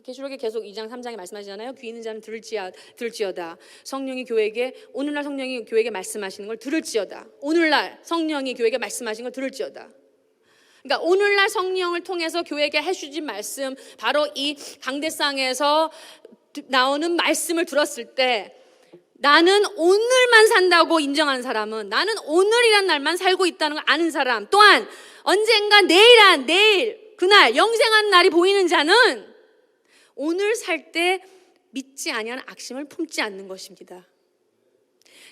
계시록에 계속 2장 3장에 말씀하시잖아요. 귀 있는 자는 들을지어다. 성령이 교회에게, 오늘날 성령이 교회에게 말씀하시는 걸 들을지어다. 오늘날 성령이 교회에게 말씀하시는 걸 들을지어다. 그러니까 오늘날 성령을 통해서 교회에게 해주신 말씀, 바로 이 강대상에서 나오는 말씀을 들었을 때, 나는 오늘만 산다고 인정하는 사람은, 나는 오늘이란 날만 살고 있다는 걸 아는 사람, 또한 언젠가 내일 그날 영생하는 날이 보이는 자는 오늘 살 때 믿지 아니하는 악심을 품지 않는 것입니다.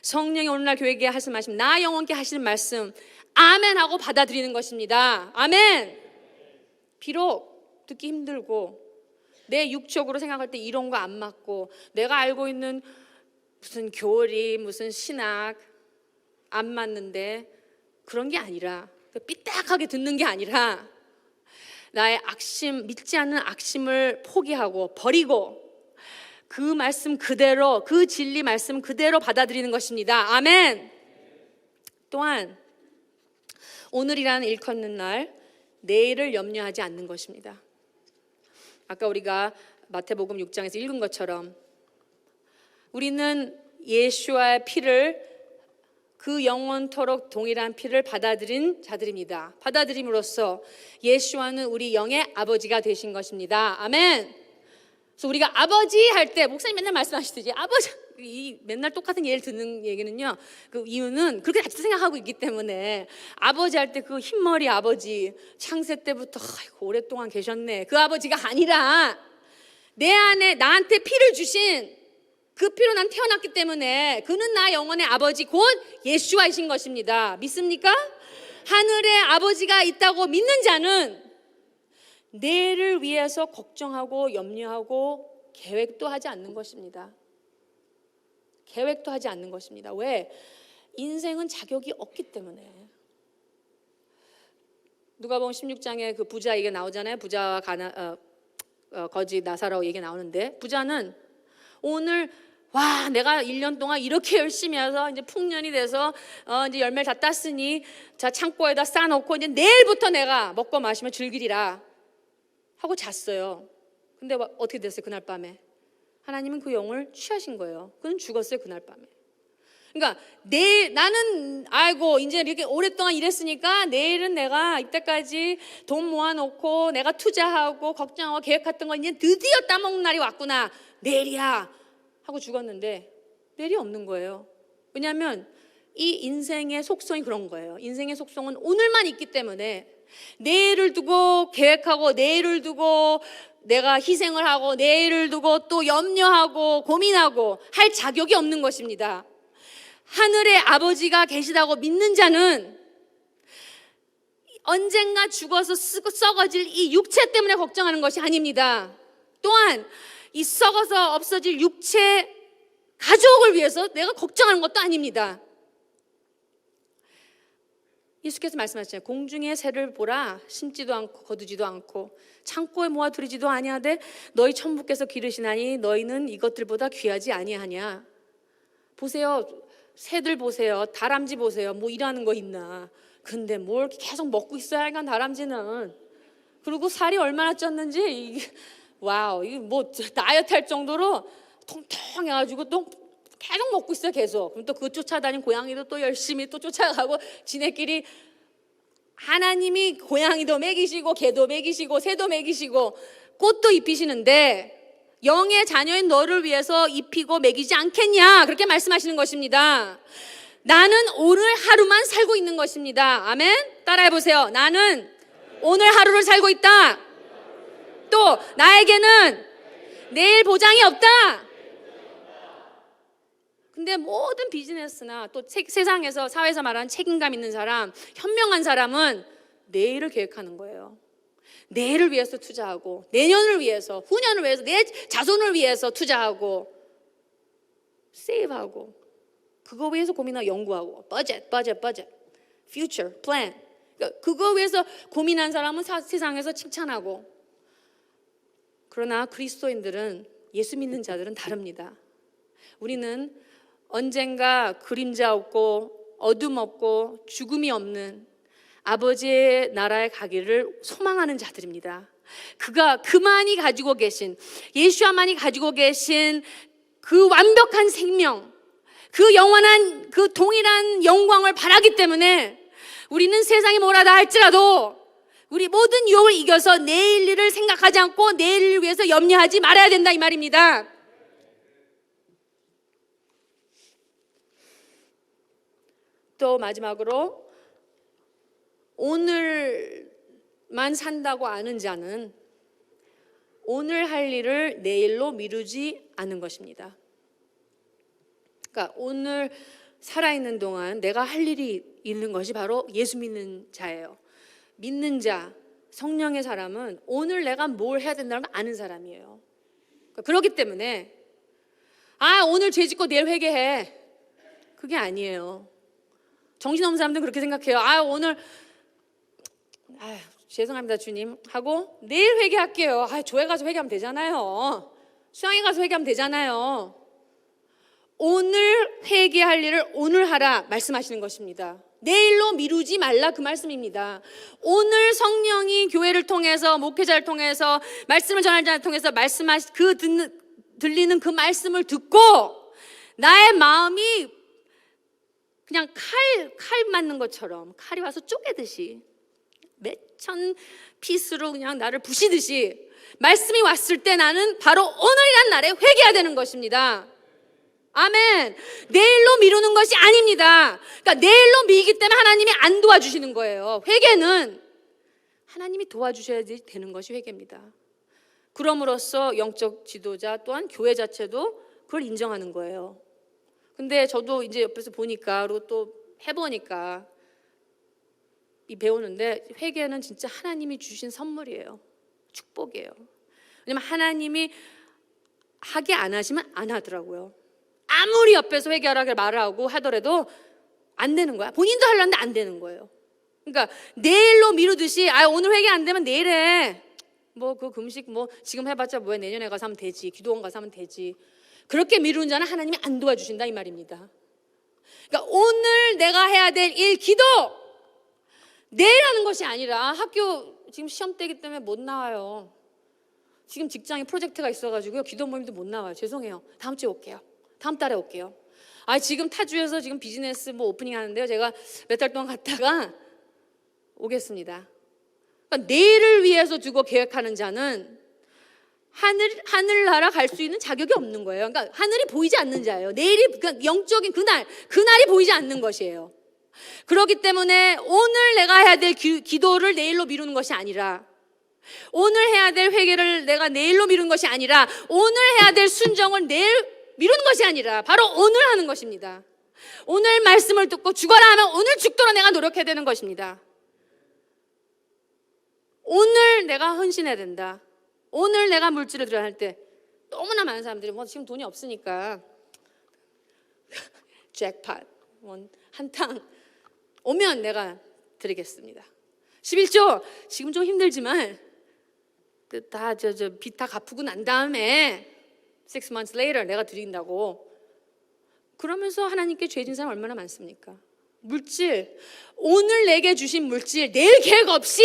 성령이 오늘날 교회에게 하시는 말씀, 나 영혼께 하시는 말씀 아멘 하고 받아들이는 것입니다. 아멘. 비록 듣기 힘들고 내 육적으로 생각할 때 이런 거 안 맞고 내가 알고 있는 무슨 교리, 무슨 신학 안 맞는데, 그런 게 아니라, 삐딱하게 듣는 게 아니라 나의 악심, 믿지 않는 악심을 포기하고 버리고 그 말씀 그대로, 그 진리 말씀 그대로 받아들이는 것입니다. 아멘. 또한 오늘이라는 일컫는 날, 내일을 염려하지 않는 것입니다. 아까 우리가 마태복음 6장에서 읽은 것처럼 우리는 예수와의 피를, 그 영원토록 동일한 피를 받아들인 자들입니다. 받아들임으로써 예수와는 우리 영의 아버지가 되신 것입니다. 아멘. 그래서 우리가 아버지 할 때, 목사님 맨날 말씀하시듯이 아버지, 맨날 똑같은 예를 듣는 얘기는요, 그 이유는 그렇게 아직도 생각하고 있기 때문에, 아버지 할 때 그 흰머리 아버지, 창세 때부터 아이고 오랫동안 계셨네, 그 아버지가 아니라 내 안에 나한테 피를 주신, 그 피로 난 태어났기 때문에 그는 나 영혼의 아버지 곧 예수와이신 것입니다. 믿습니까? 하늘에 아버지가 있다고 믿는 자는 내일을 위해서 걱정하고 염려하고 계획도 하지 않는 것입니다. 계획도 하지 않는 것입니다. 왜? 인생은 자격이 없기 때문에. 누가복음 16장에 그 부자 얘기 나오잖아요. 부자와 거지 나사로 얘기 나오는데, 부자는 오늘 와, 내가 1년 동안 이렇게 열심히 해서 이제 풍년이 돼서 이제 열매를 다 땄으니 자 창고에다 쌓아놓고 이제 내일부터 내가 먹고 마시며 즐기리라 하고 잤어요. 근데 어떻게 됐어요? 그날 밤에 하나님은 그 영을 취하신 거예요. 그는 죽었어요, 그날 밤에. 그러니까 나는 아이고 이제 이렇게 오랫동안 일했으니까 내일은 내가 이때까지 돈 모아놓고 내가 투자하고 걱정하고 계획했던 거 이제 드디어 따먹는 날이 왔구나, 내일이야 하고 죽었는데 내일이 없는 거예요. 왜냐하면 이 인생의 속성이 그런 거예요. 인생의 속성은 오늘만 있기 때문에 내일을 두고 계획하고, 내일을 두고 내가 희생을 하고, 내일을 두고 또 염려하고 고민하고 할 자격이 없는 것입니다. 하늘에 아버지가 계시다고 믿는 자는 언젠가 죽어서 썩어질 이 육체 때문에 걱정하는 것이 아닙니다. 또한 이 썩어서 없어질 육체 가족을 위해서 내가 걱정하는 것도 아닙니다. 예수께서 말씀하셨잖아요. 공중의 새를 보라, 심지도 않고 거두지도 않고 창고에 모아두리지도 아니하되 너희 천부께서 기르시나니 너희는 이것들보다 귀하지 아니하냐. 보세요, 새들 보세요, 다람쥐 보세요. 뭐 일하는 거 있나. 근데 뭘 계속 먹고 있어야 할까, 다람쥐는. 그리고 살이 얼마나 쪘는지 와우, 이거 뭐 다이어트 할 정도로 통통해가지고 또 계속 먹고 있어요, 계속. 그럼 또 그 쫓아다니는 고양이도 또 열심히 또 쫓아가고, 지네끼리 하나님이 고양이도 먹이시고 개도 먹이시고 새도 먹이시고 꽃도 입히시는데 영의 자녀인 너를 위해서 입히고 먹이지 않겠냐, 그렇게 말씀하시는 것입니다. 나는 오늘 하루만 살고 있는 것입니다. 아멘. 따라해보세요. 나는 오늘 하루를 살고 있다. 또 나에게는 내일 보장이 없다. 근데 모든 비즈니스나 또 세상에서, 사회에서 말하는 책임감 있는 사람, 현명한 사람은 내일을 계획하는 거예요. 내일을 위해서 투자하고, 내년을 위해서, 후년을 위해서, 내 자손을 위해서 투자하고, 세이브하고, 그거 위해서 고민하고 연구하고, 버젯, future, plan. 그거 위해서 고민한 사람은 세상에서 칭찬하고. 그러나 그리스도인들은, 예수 믿는 자들은 다릅니다. 우리는 언젠가 그림자 없고 어둠 없고 죽음이 없는 아버지의 나라에 가기를 소망하는 자들입니다. 그가 그만이 가지고 계신, 예수와만이 가지고 계신 그 완벽한 생명, 그 영원한 그 동일한 영광을 바라기 때문에 우리는 세상이 뭐라다 할지라도 우리 모든 유혹을 이겨서 내일 일을 생각하지 않고 내일을 위해서 염려하지 말아야 된다, 이 말입니다. 또 마지막으로, 오늘만 산다고 아는 자는 오늘 할 일을 내일로 미루지 않는 것입니다. 그러니까 오늘 살아있는 동안 내가 할 일이 있는 것이 바로 예수 믿는 자예요. 믿는 자, 성령의 사람은 오늘 내가 뭘 해야 된다는 걸 아는 사람이에요. 그러니까 그렇기 때문에 오늘 죄 짓고 내일 회개해, 그게 아니에요. 정신없는 사람들은 그렇게 생각해요. 오늘 죄송합니다 주님 하고 내일 회개할게요. 교회 가서 회개하면 되잖아요. 수양회 가서 회개하면 되잖아요. 오늘 회개할 일을 오늘 하라 말씀하시는 것입니다. 내일로 미루지 말라, 그 말씀입니다. 오늘 성령이 교회를 통해서, 목회자를 통해서, 말씀을 전할 자를 통해서 들리는 그 말씀을 듣고 나의 마음이 그냥 칼 맞는 것처럼, 칼이 와서 쪼개듯이, 몇천 피스로 그냥 나를 부시듯이 말씀이 왔을 때 나는 바로 오늘이란 날에 회개해야 되는 것입니다. 아멘. 내일로 미루는 것이 아닙니다. 그러니까 내일로 미기 때문에 하나님이 안 도와주시는 거예요. 회개는 하나님이 도와주셔야 되는 것이 회개입니다. 그럼으로써 영적 지도자 또한 교회 자체도 그걸 인정하는 거예요. 근데 저도 이제 옆에서 보니까, 그리고 또 해보니까 배우는데, 회개는 진짜 하나님이 주신 선물이에요. 축복이에요. 왜냐면 하나님이 하게 안 하시면 안 하더라고요. 아무리 옆에서 회개하라고 말을 하고 하더라도 안 되는 거야. 본인도 하려는데 안 되는 거예요. 그러니까 내일로 미루듯이 오늘 회개 안 되면 내일 해. 그 금식 지금 해봤자 뭐야, 내년에 가서 하면 되지, 기도원 가서 하면 되지. 그렇게 미루는 자는 하나님이 안 도와주신다, 이 말입니다. 그러니까 오늘 내가 해야 될 일, 기도, 내일 하는 것이 아니라, 학교 지금 시험 때기 때문에 못 나와요. 지금 직장에 프로젝트가 있어가지고요, 기도 모임도 못 나와요. 죄송해요. 다음 주에 올게요. 다음 달에 올게요. 지금 타주에서 지금 비즈니스 오프닝 하는데요, 제가 몇 달 동안 갔다가 오겠습니다. 그러니까 내일을 위해서 두고 계획하는 자는 하늘나라 갈 수 있는 자격이 없는 거예요. 그러니까 하늘이 보이지 않는 자예요. 내일이, 그러니까 영적인 그날이 보이지 않는 것이에요. 그렇기 때문에 오늘 내가 해야 될 기도를 내일로 미루는 것이 아니라, 오늘 해야 될 회개를 내가 내일로 미루는 것이 아니라, 오늘 해야 될 순종을 내일 미루는 것이 아니라 바로 오늘 하는 것입니다. 오늘 말씀을 듣고 죽어라 하면 오늘 죽도록 내가 노력해야 되는 것입니다. 오늘 내가 헌신해야 된다. 오늘 내가 물질을 들여야 할 때, 너무나 많은 사람들이 지금 돈이 없으니까 잭팟 한탕 오면 내가 드리겠습니다. 11조 지금 좀 힘들지만 빚 다 갚고 난 다음에 6 months later 내가 드린다고. 그러면서 하나님께 죄진 사람 얼마나 많습니까? 물질, 오늘 내게 주신 물질 내일 계획 없이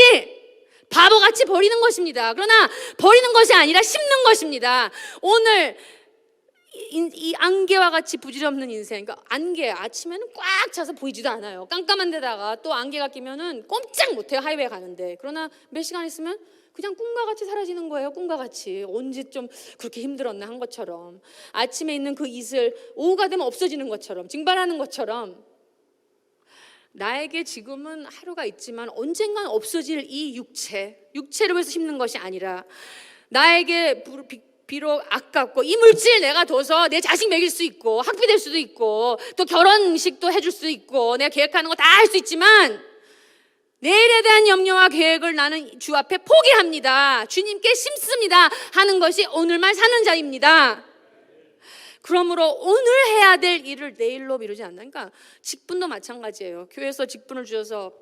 바보같이 버리는 것입니다. 그러나 버리는 것이 아니라 심는 것입니다. 오늘 이 안개와 같이 부질없는 인생, 그러니까 안개, 아침에는 꽉 차서 보이지도 않아요. 깜깜한 데다가 또 안개가 끼면은 꼼짝 못해요, 하이웨이 가는데. 그러나 몇 시간 있으면 그냥 꿈과 같이 사라지는 거예요. 꿈과 같이. 언제 좀 그렇게 힘들었나 한 것처럼, 아침에 있는 그 이슬 오후가 되면 없어지는 것처럼, 증발하는 것처럼, 나에게 지금은 하루가 있지만 언젠간 없어질 이 육체를 위해서 심는 것이 아니라, 나에게 비록 아깝고 이 물질 내가 둬서 내 자식 먹일 수 있고 학비 될 수도 있고 또 결혼식도 해줄 수 있고 내가 계획하는 거 다 할 수 있지만, 내일에 대한 염려와 계획을 나는 주 앞에 포기합니다, 주님께 심습니다 하는 것이 오늘만 사는 자입니다. 그러므로 오늘 해야 될 일을 내일로 미루지 않는다. 그러니까 직분도 마찬가지예요. 교회에서 직분을 주셔서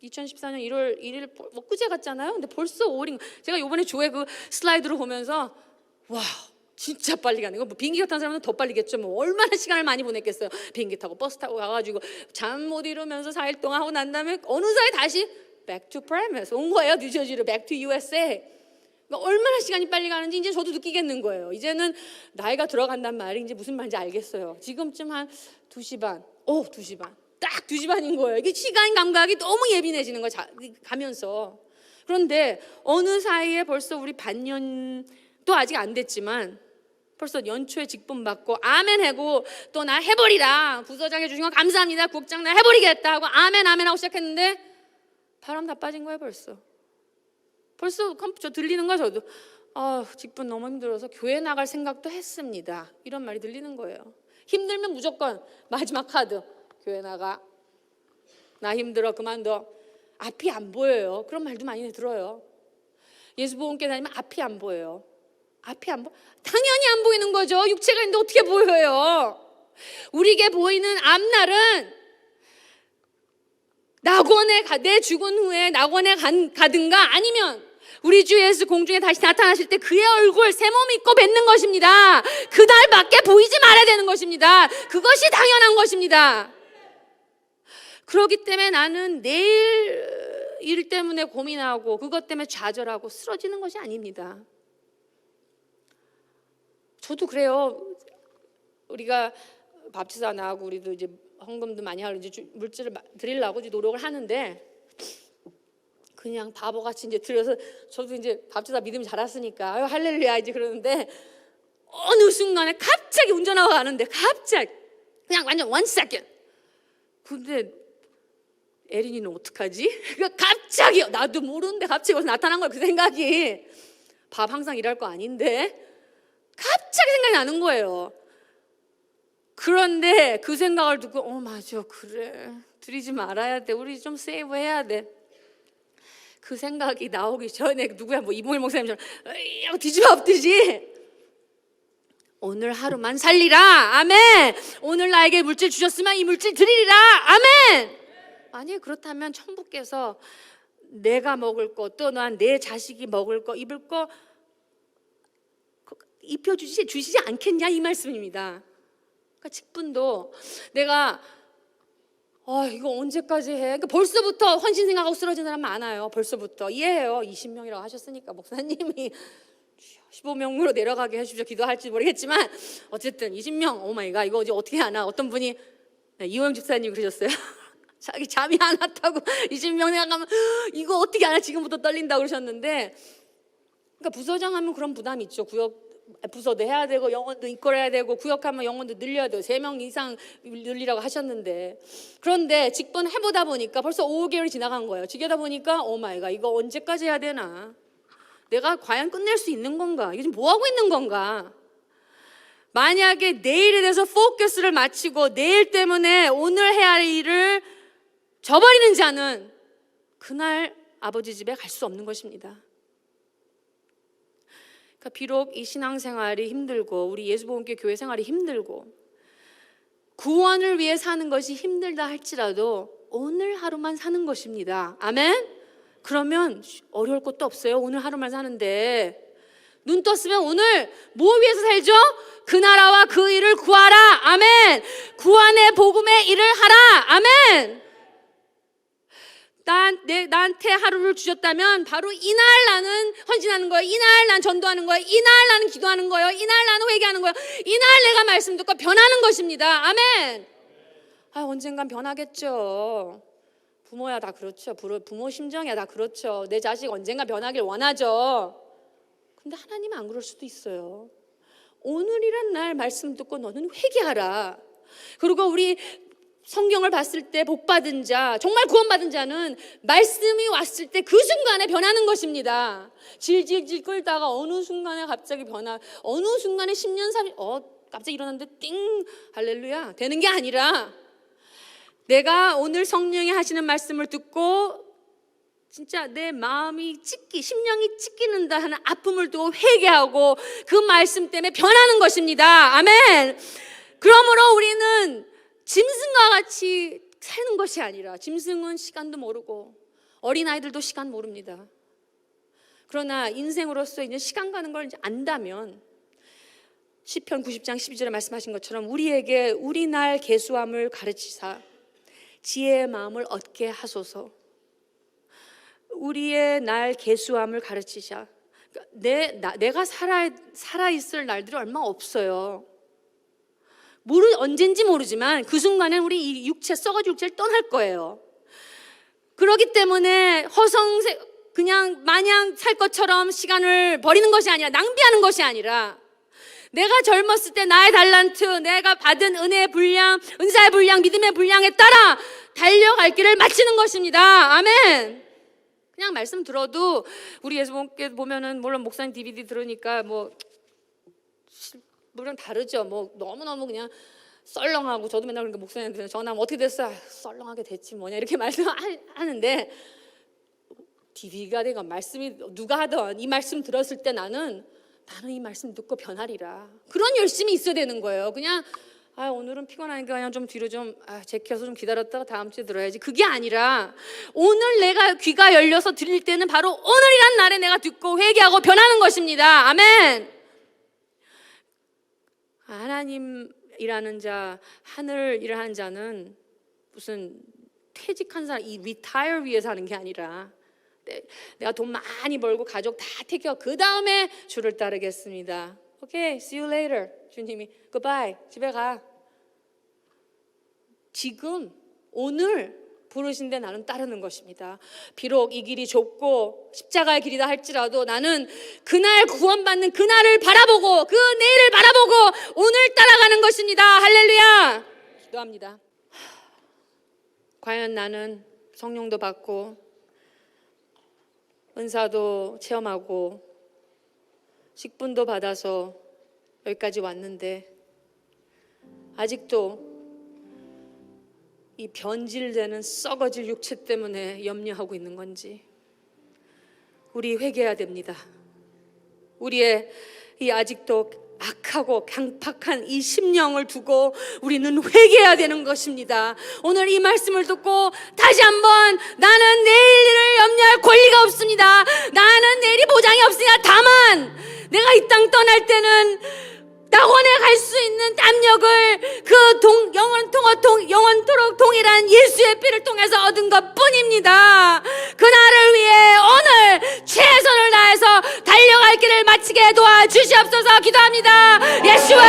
2014년 1월 1일 엊그제 갔잖아요. 근데 벌써 5월인, 제가 이번에 조회 그 슬라이드로 보면서 와, 진짜 빨리 가는 거. 비행기 타는 사람은 더 빨리겠죠. 얼마나 시간을 많이 보냈겠어요. 비행기 타고 버스 타고 가가지고 잠 못 이루면서 4일 동안 하고 난 다음에 어느 사이 다시 back to premise. 온 거예요. 뉴저지로 back to USA. 그러니까 얼마나 시간이 빨리 가는지 이제 저도 느끼겠는 거예요. 이제는 나이가 들어간단 말이 이제 무슨 말인지 알겠어요. 지금쯤 한 2시 반. 2시 반. 딱 2시 반인 거예요. 이게 시간 감각이 너무 예민해지는 거예요. 가면서. 그런데 어느 사이에 벌써 우리 반년도 아직 안 됐지만 벌써 연초에 직분 받고 아멘 하고 또 나 해버리라. 부서장 해주신 거 감사합니다. 국장 나 해버리겠다 하고 아멘 아멘 하고 시작했는데 바람 다 빠진 거예요. 벌써 저 들리는 거예요. 저도 직분 너무 힘들어서 교회 나갈 생각도 했습니다. 이런 말이 들리는 거예요. 힘들면 무조건 마지막 카드. 교회 나가. 나 힘들어 그만둬. 앞이 안 보여요. 그런 말도 많이 들어요. 예수보험께 다니면 앞이 안 보여요. 당연히 안 보이는 거죠. 육체가 있는데 어떻게 보여요? 우리에게 보이는 앞날은 내 죽은 후에 낙원에 가든가 아니면 우리 주 예수 공중에 다시 나타나실 때 그의 얼굴 새 몸 입고 뵙는 것입니다. 그날밖에 보이지 말아야 되는 것입니다. 그것이 당연한 것입니다. 그렇기 때문에 나는 내일 일 때문에 고민하고 그것 때문에 좌절하고 쓰러지는 것이 아닙니다. 저도 그래요. 우리가 밥지사 나하고 우리도 이제 헌금도 많이 하고 이제 물질을 드리려고 이제 노력을 하는데 그냥 바보같이 이제 드려서 저도 이제 밥지사 믿음이 자랐으니까 할렐루야 이제 그러는데 어느 순간에 갑자기 운전하고 가는데 갑자기 그냥 완전 one second. 근데 에린이는 어떡하지? 갑자기 나도 모르는데 갑자기 어디서 나타난 거야. 그 생각이 밥 항상 일할 거 아닌데 갑자기 생각이 나는 거예요. 그런데 그 생각을 듣고 맞아 그래 드리지 말아야 돼. 우리 좀 세이브 해야 돼. 그 생각이 나오기 전에 누구야 이봉일 목사님처럼 하고 뒤집어 엎듯이 오늘 하루만 살리라. 아멘. 오늘 나에게 물질 주셨으면 이 물질 드리리라. 아멘. 만약에 그렇다면 천부께서 내가 먹을 거 또 내 자식이 먹을 거 입을 거 입혀주시지 않겠냐 이 말씀입니다. 그러니까 직분도 내가 이거 언제까지 해? 그러니까 벌써부터 헌신 생각하고 쓰러진 사람 많아요. 벌써부터 이해해요. 20명이라고 하셨으니까 목사님이 15명으로 내려가게 해주십시오. 기도할지 모르겠지만 어쨌든 20명 오마이갓 이거 어떻게 하나. 어떤 분이 이호영 집사님 그러셨어요. 자기 잠이 안 왔다고 20명 생각하면 이거 어떻게 하나 지금부터 떨린다고 그러셨는데 그러니까 부서장 하면 그런 부담이 있죠. 부서도 해야 되고 영혼도 이끌어야 되고 구역하면 영혼도 늘려야 되고 3명 이상 늘리라고 하셨는데 그런데 직분 해보다 보니까 벌써 5개월이 지나간 거예요. 지게다 보니까 오마이갓 이거 언제까지 해야 되나. 내가 과연 끝낼 수 있는 건가. 이게 지금 뭐하고 있는 건가. 만약에 내일에 대해서 포커스를 맞추고 내일 때문에 오늘 해야 할 일을 저버리는 자는 그날 아버지 집에 갈 수 없는 것입니다. 그러니까 비록 이 신앙생활이 힘들고 우리 예수보험교회 교회 생활이 힘들고 구원을 위해 사는 것이 힘들다 할지라도 오늘 하루만 사는 것입니다. 아멘? 그러면 어려울 것도 없어요. 오늘 하루만 사는데 눈 떴으면 오늘 뭐 위해서 살죠? 그 나라와 그 일을 구하라. 아멘. 구원의 복음의 일을 하라. 아멘. 나한테 하루를 주셨다면 바로 이날 나는 헌신하는 거예요. 이날 난 전도하는 거예요. 이날 나는 기도하는 거예요. 이날 나는 회개하는 거예요. 이날 내가 말씀 듣고 변하는 것입니다. 아멘. 언젠간 변하겠죠. 부모야 다 그렇죠. 부모 심정이야 다 그렇죠. 내 자식 언젠가 변하길 원하죠. 근데 하나님은 안 그럴 수도 있어요. 오늘이란 날 말씀 듣고 너는 회개하라. 그리고 우리 성경을 봤을 때 복받은 자, 정말 구원받은 자는 말씀이 왔을 때 그 순간에 변하는 것입니다. 질질질 끌다가 어느 순간에 갑자기 어느 순간에 10년, 30년 갑자기 일어났는데 띵 할렐루야 되는 게 아니라 내가 오늘 성령이 하시는 말씀을 듣고 진짜 내 마음이 심령이 찢기는다 하는 아픔을 두고 회개하고 그 말씀 때문에 변하는 것입니다. 아멘. 그러므로 우리는 짐승과 같이 사는 것이 아니라 짐승은 시간도 모르고 어린아이들도 시간 모릅니다. 그러나 인생으로서 이제 시간 가는 걸 이제 안다면 시편 90장 12절에 말씀하신 것처럼 우리에게 우리 날 계수함을 가르치사 지혜의 마음을 얻게 하소서. 우리의 날 계수함을 가르치자. 내가 살아있을 날들이 얼마 없어요. 언젠지 모르지만 그 순간엔 우리 이 육체, 썩어질 육체를 떠날 거예요. 그렇기 때문에 그냥 마냥 살 것처럼 시간을 버리는 것이 아니라, 낭비하는 것이 아니라, 내가 젊었을 때 나의 달란트, 내가 받은 은혜의 분량, 은사의 분량, 믿음의 분량에 따라 달려갈 길을 마치는 것입니다. 아멘. 그냥 말씀 들어도 우리 예수님께 보면은, 물론 목사님 DVD 들으니까 물론 다르죠. 너무너무 그냥 썰렁하고, 저도 맨날 그러니까 목사님한테 전화하면 어떻게 됐어? 썰렁하게 됐지 뭐냐 이렇게 말씀하는데, DVD가 되건 말씀이 누가 하던 이 말씀 들었을 때 나는 이 말씀 듣고 변하리라, 그런 열심이 있어야 되는 거예요. 그냥 오늘은 피곤하니까 그냥 좀 뒤로 제껴서 좀 기다렸다가 다음 주에 들어야지, 그게 아니라 오늘 내가 귀가 열려서 들릴 때는 바로 오늘이란 날에 내가 듣고 회개하고 변하는 것입니다. 아멘. 하나님이라는 자, 하늘 일을 하는 자는 무슨 퇴직한 사람, 이 retire 위해서 하는 게 아니라, 내가 돈 많이 벌고 가족 다 태겨 그 다음에 주를 따르겠습니다. 오케이, see you later. 주님이 goodbye, 집에 가. 지금 오늘 부르신데 나는 따르는 것입니다. 비록 이 길이 좁고 십자가의 길이다 할지라도 나는 그날 구원받는 그날을 바라보고, 그 내일을 바라보고 오늘 따라가는 것입니다. 할렐루야. 기도합니다. 과연 나는 성령도 받고 은사도 체험하고 직분도 받아서 여기까지 왔는데 아직도 이 변질되는 썩어질 육체 때문에 염려하고 있는 건지, 우리 회개해야 됩니다. 우리의 이 아직도 악하고 강팍한 이 심령을 두고 우리는 회개해야 되는 것입니다. 오늘 이 말씀을 듣고 다시 한번, 나는 내일 일을 염려할 권리가 없습니다. 나는 내일이 보장이 없으니까, 다만 내가 이 땅 떠날 때는 낙원에 갈 수 있는 담력을 그 영원토록 동일한 예수의 피를 통해서 얻은 것 뿐입니다. 그날을 위해 오늘 최선을 다해서 달려갈 길을 마치게 도와주시옵소서. 기도합니다. 예수와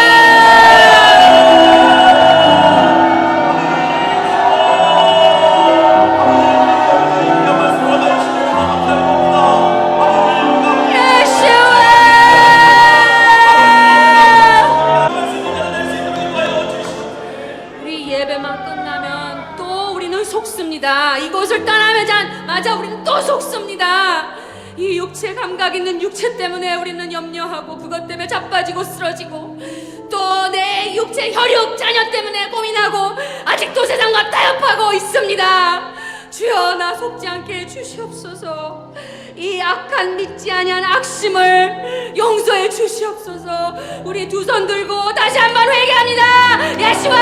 이곳을 떠나자마자 우리는 또 속습니다. 이 육체 감각 있는 육체 때문에 우리는 염려하고, 그것 때문에 자빠지고 쓰러지고, 또 내 육체 혈육 자녀 때문에 고민하고 아직도 세상과 타협하고 있습니다. 주여, 나 속지 않게 해주시옵소서. 이 악한 믿지 아니한 악심을 용서해 주시옵소서. 우리 두 손 들고 다시 한번 회개합니다. 예수와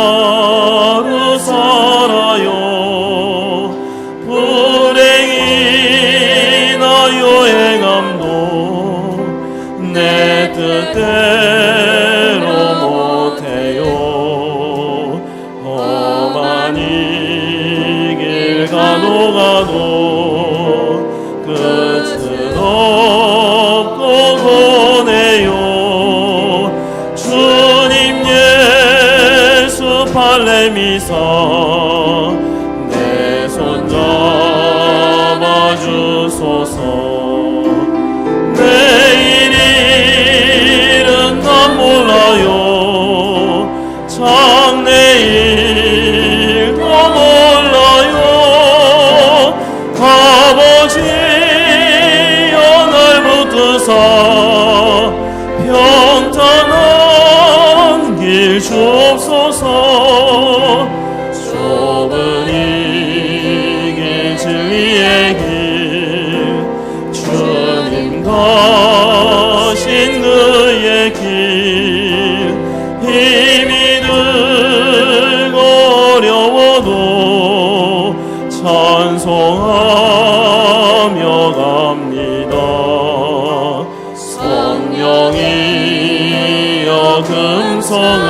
하루하루 살아요. 불행이나 여행함도 내 뜻대로 못해요. 험한 이 길 가도 끝은 없고 보네요. 발레미사 내 손 잡아주소서. 내일은 난 몰라요. 장래일도 몰라요. 아버지여 날 붙드사 평탄한 길 주옵소서. 좁은 이 길 진리의 길 주님 가신 그의 길 힘이 들고 찬송하며 갑니다. 성령이여 금성을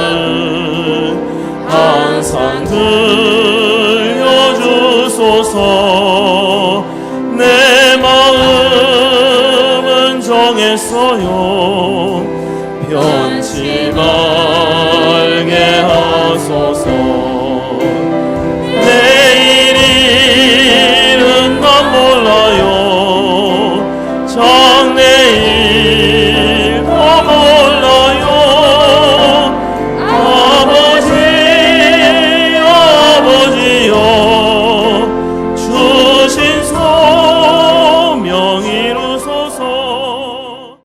항상 들려주소서. 내 마음은 정했어요. 변치 말게 하소서.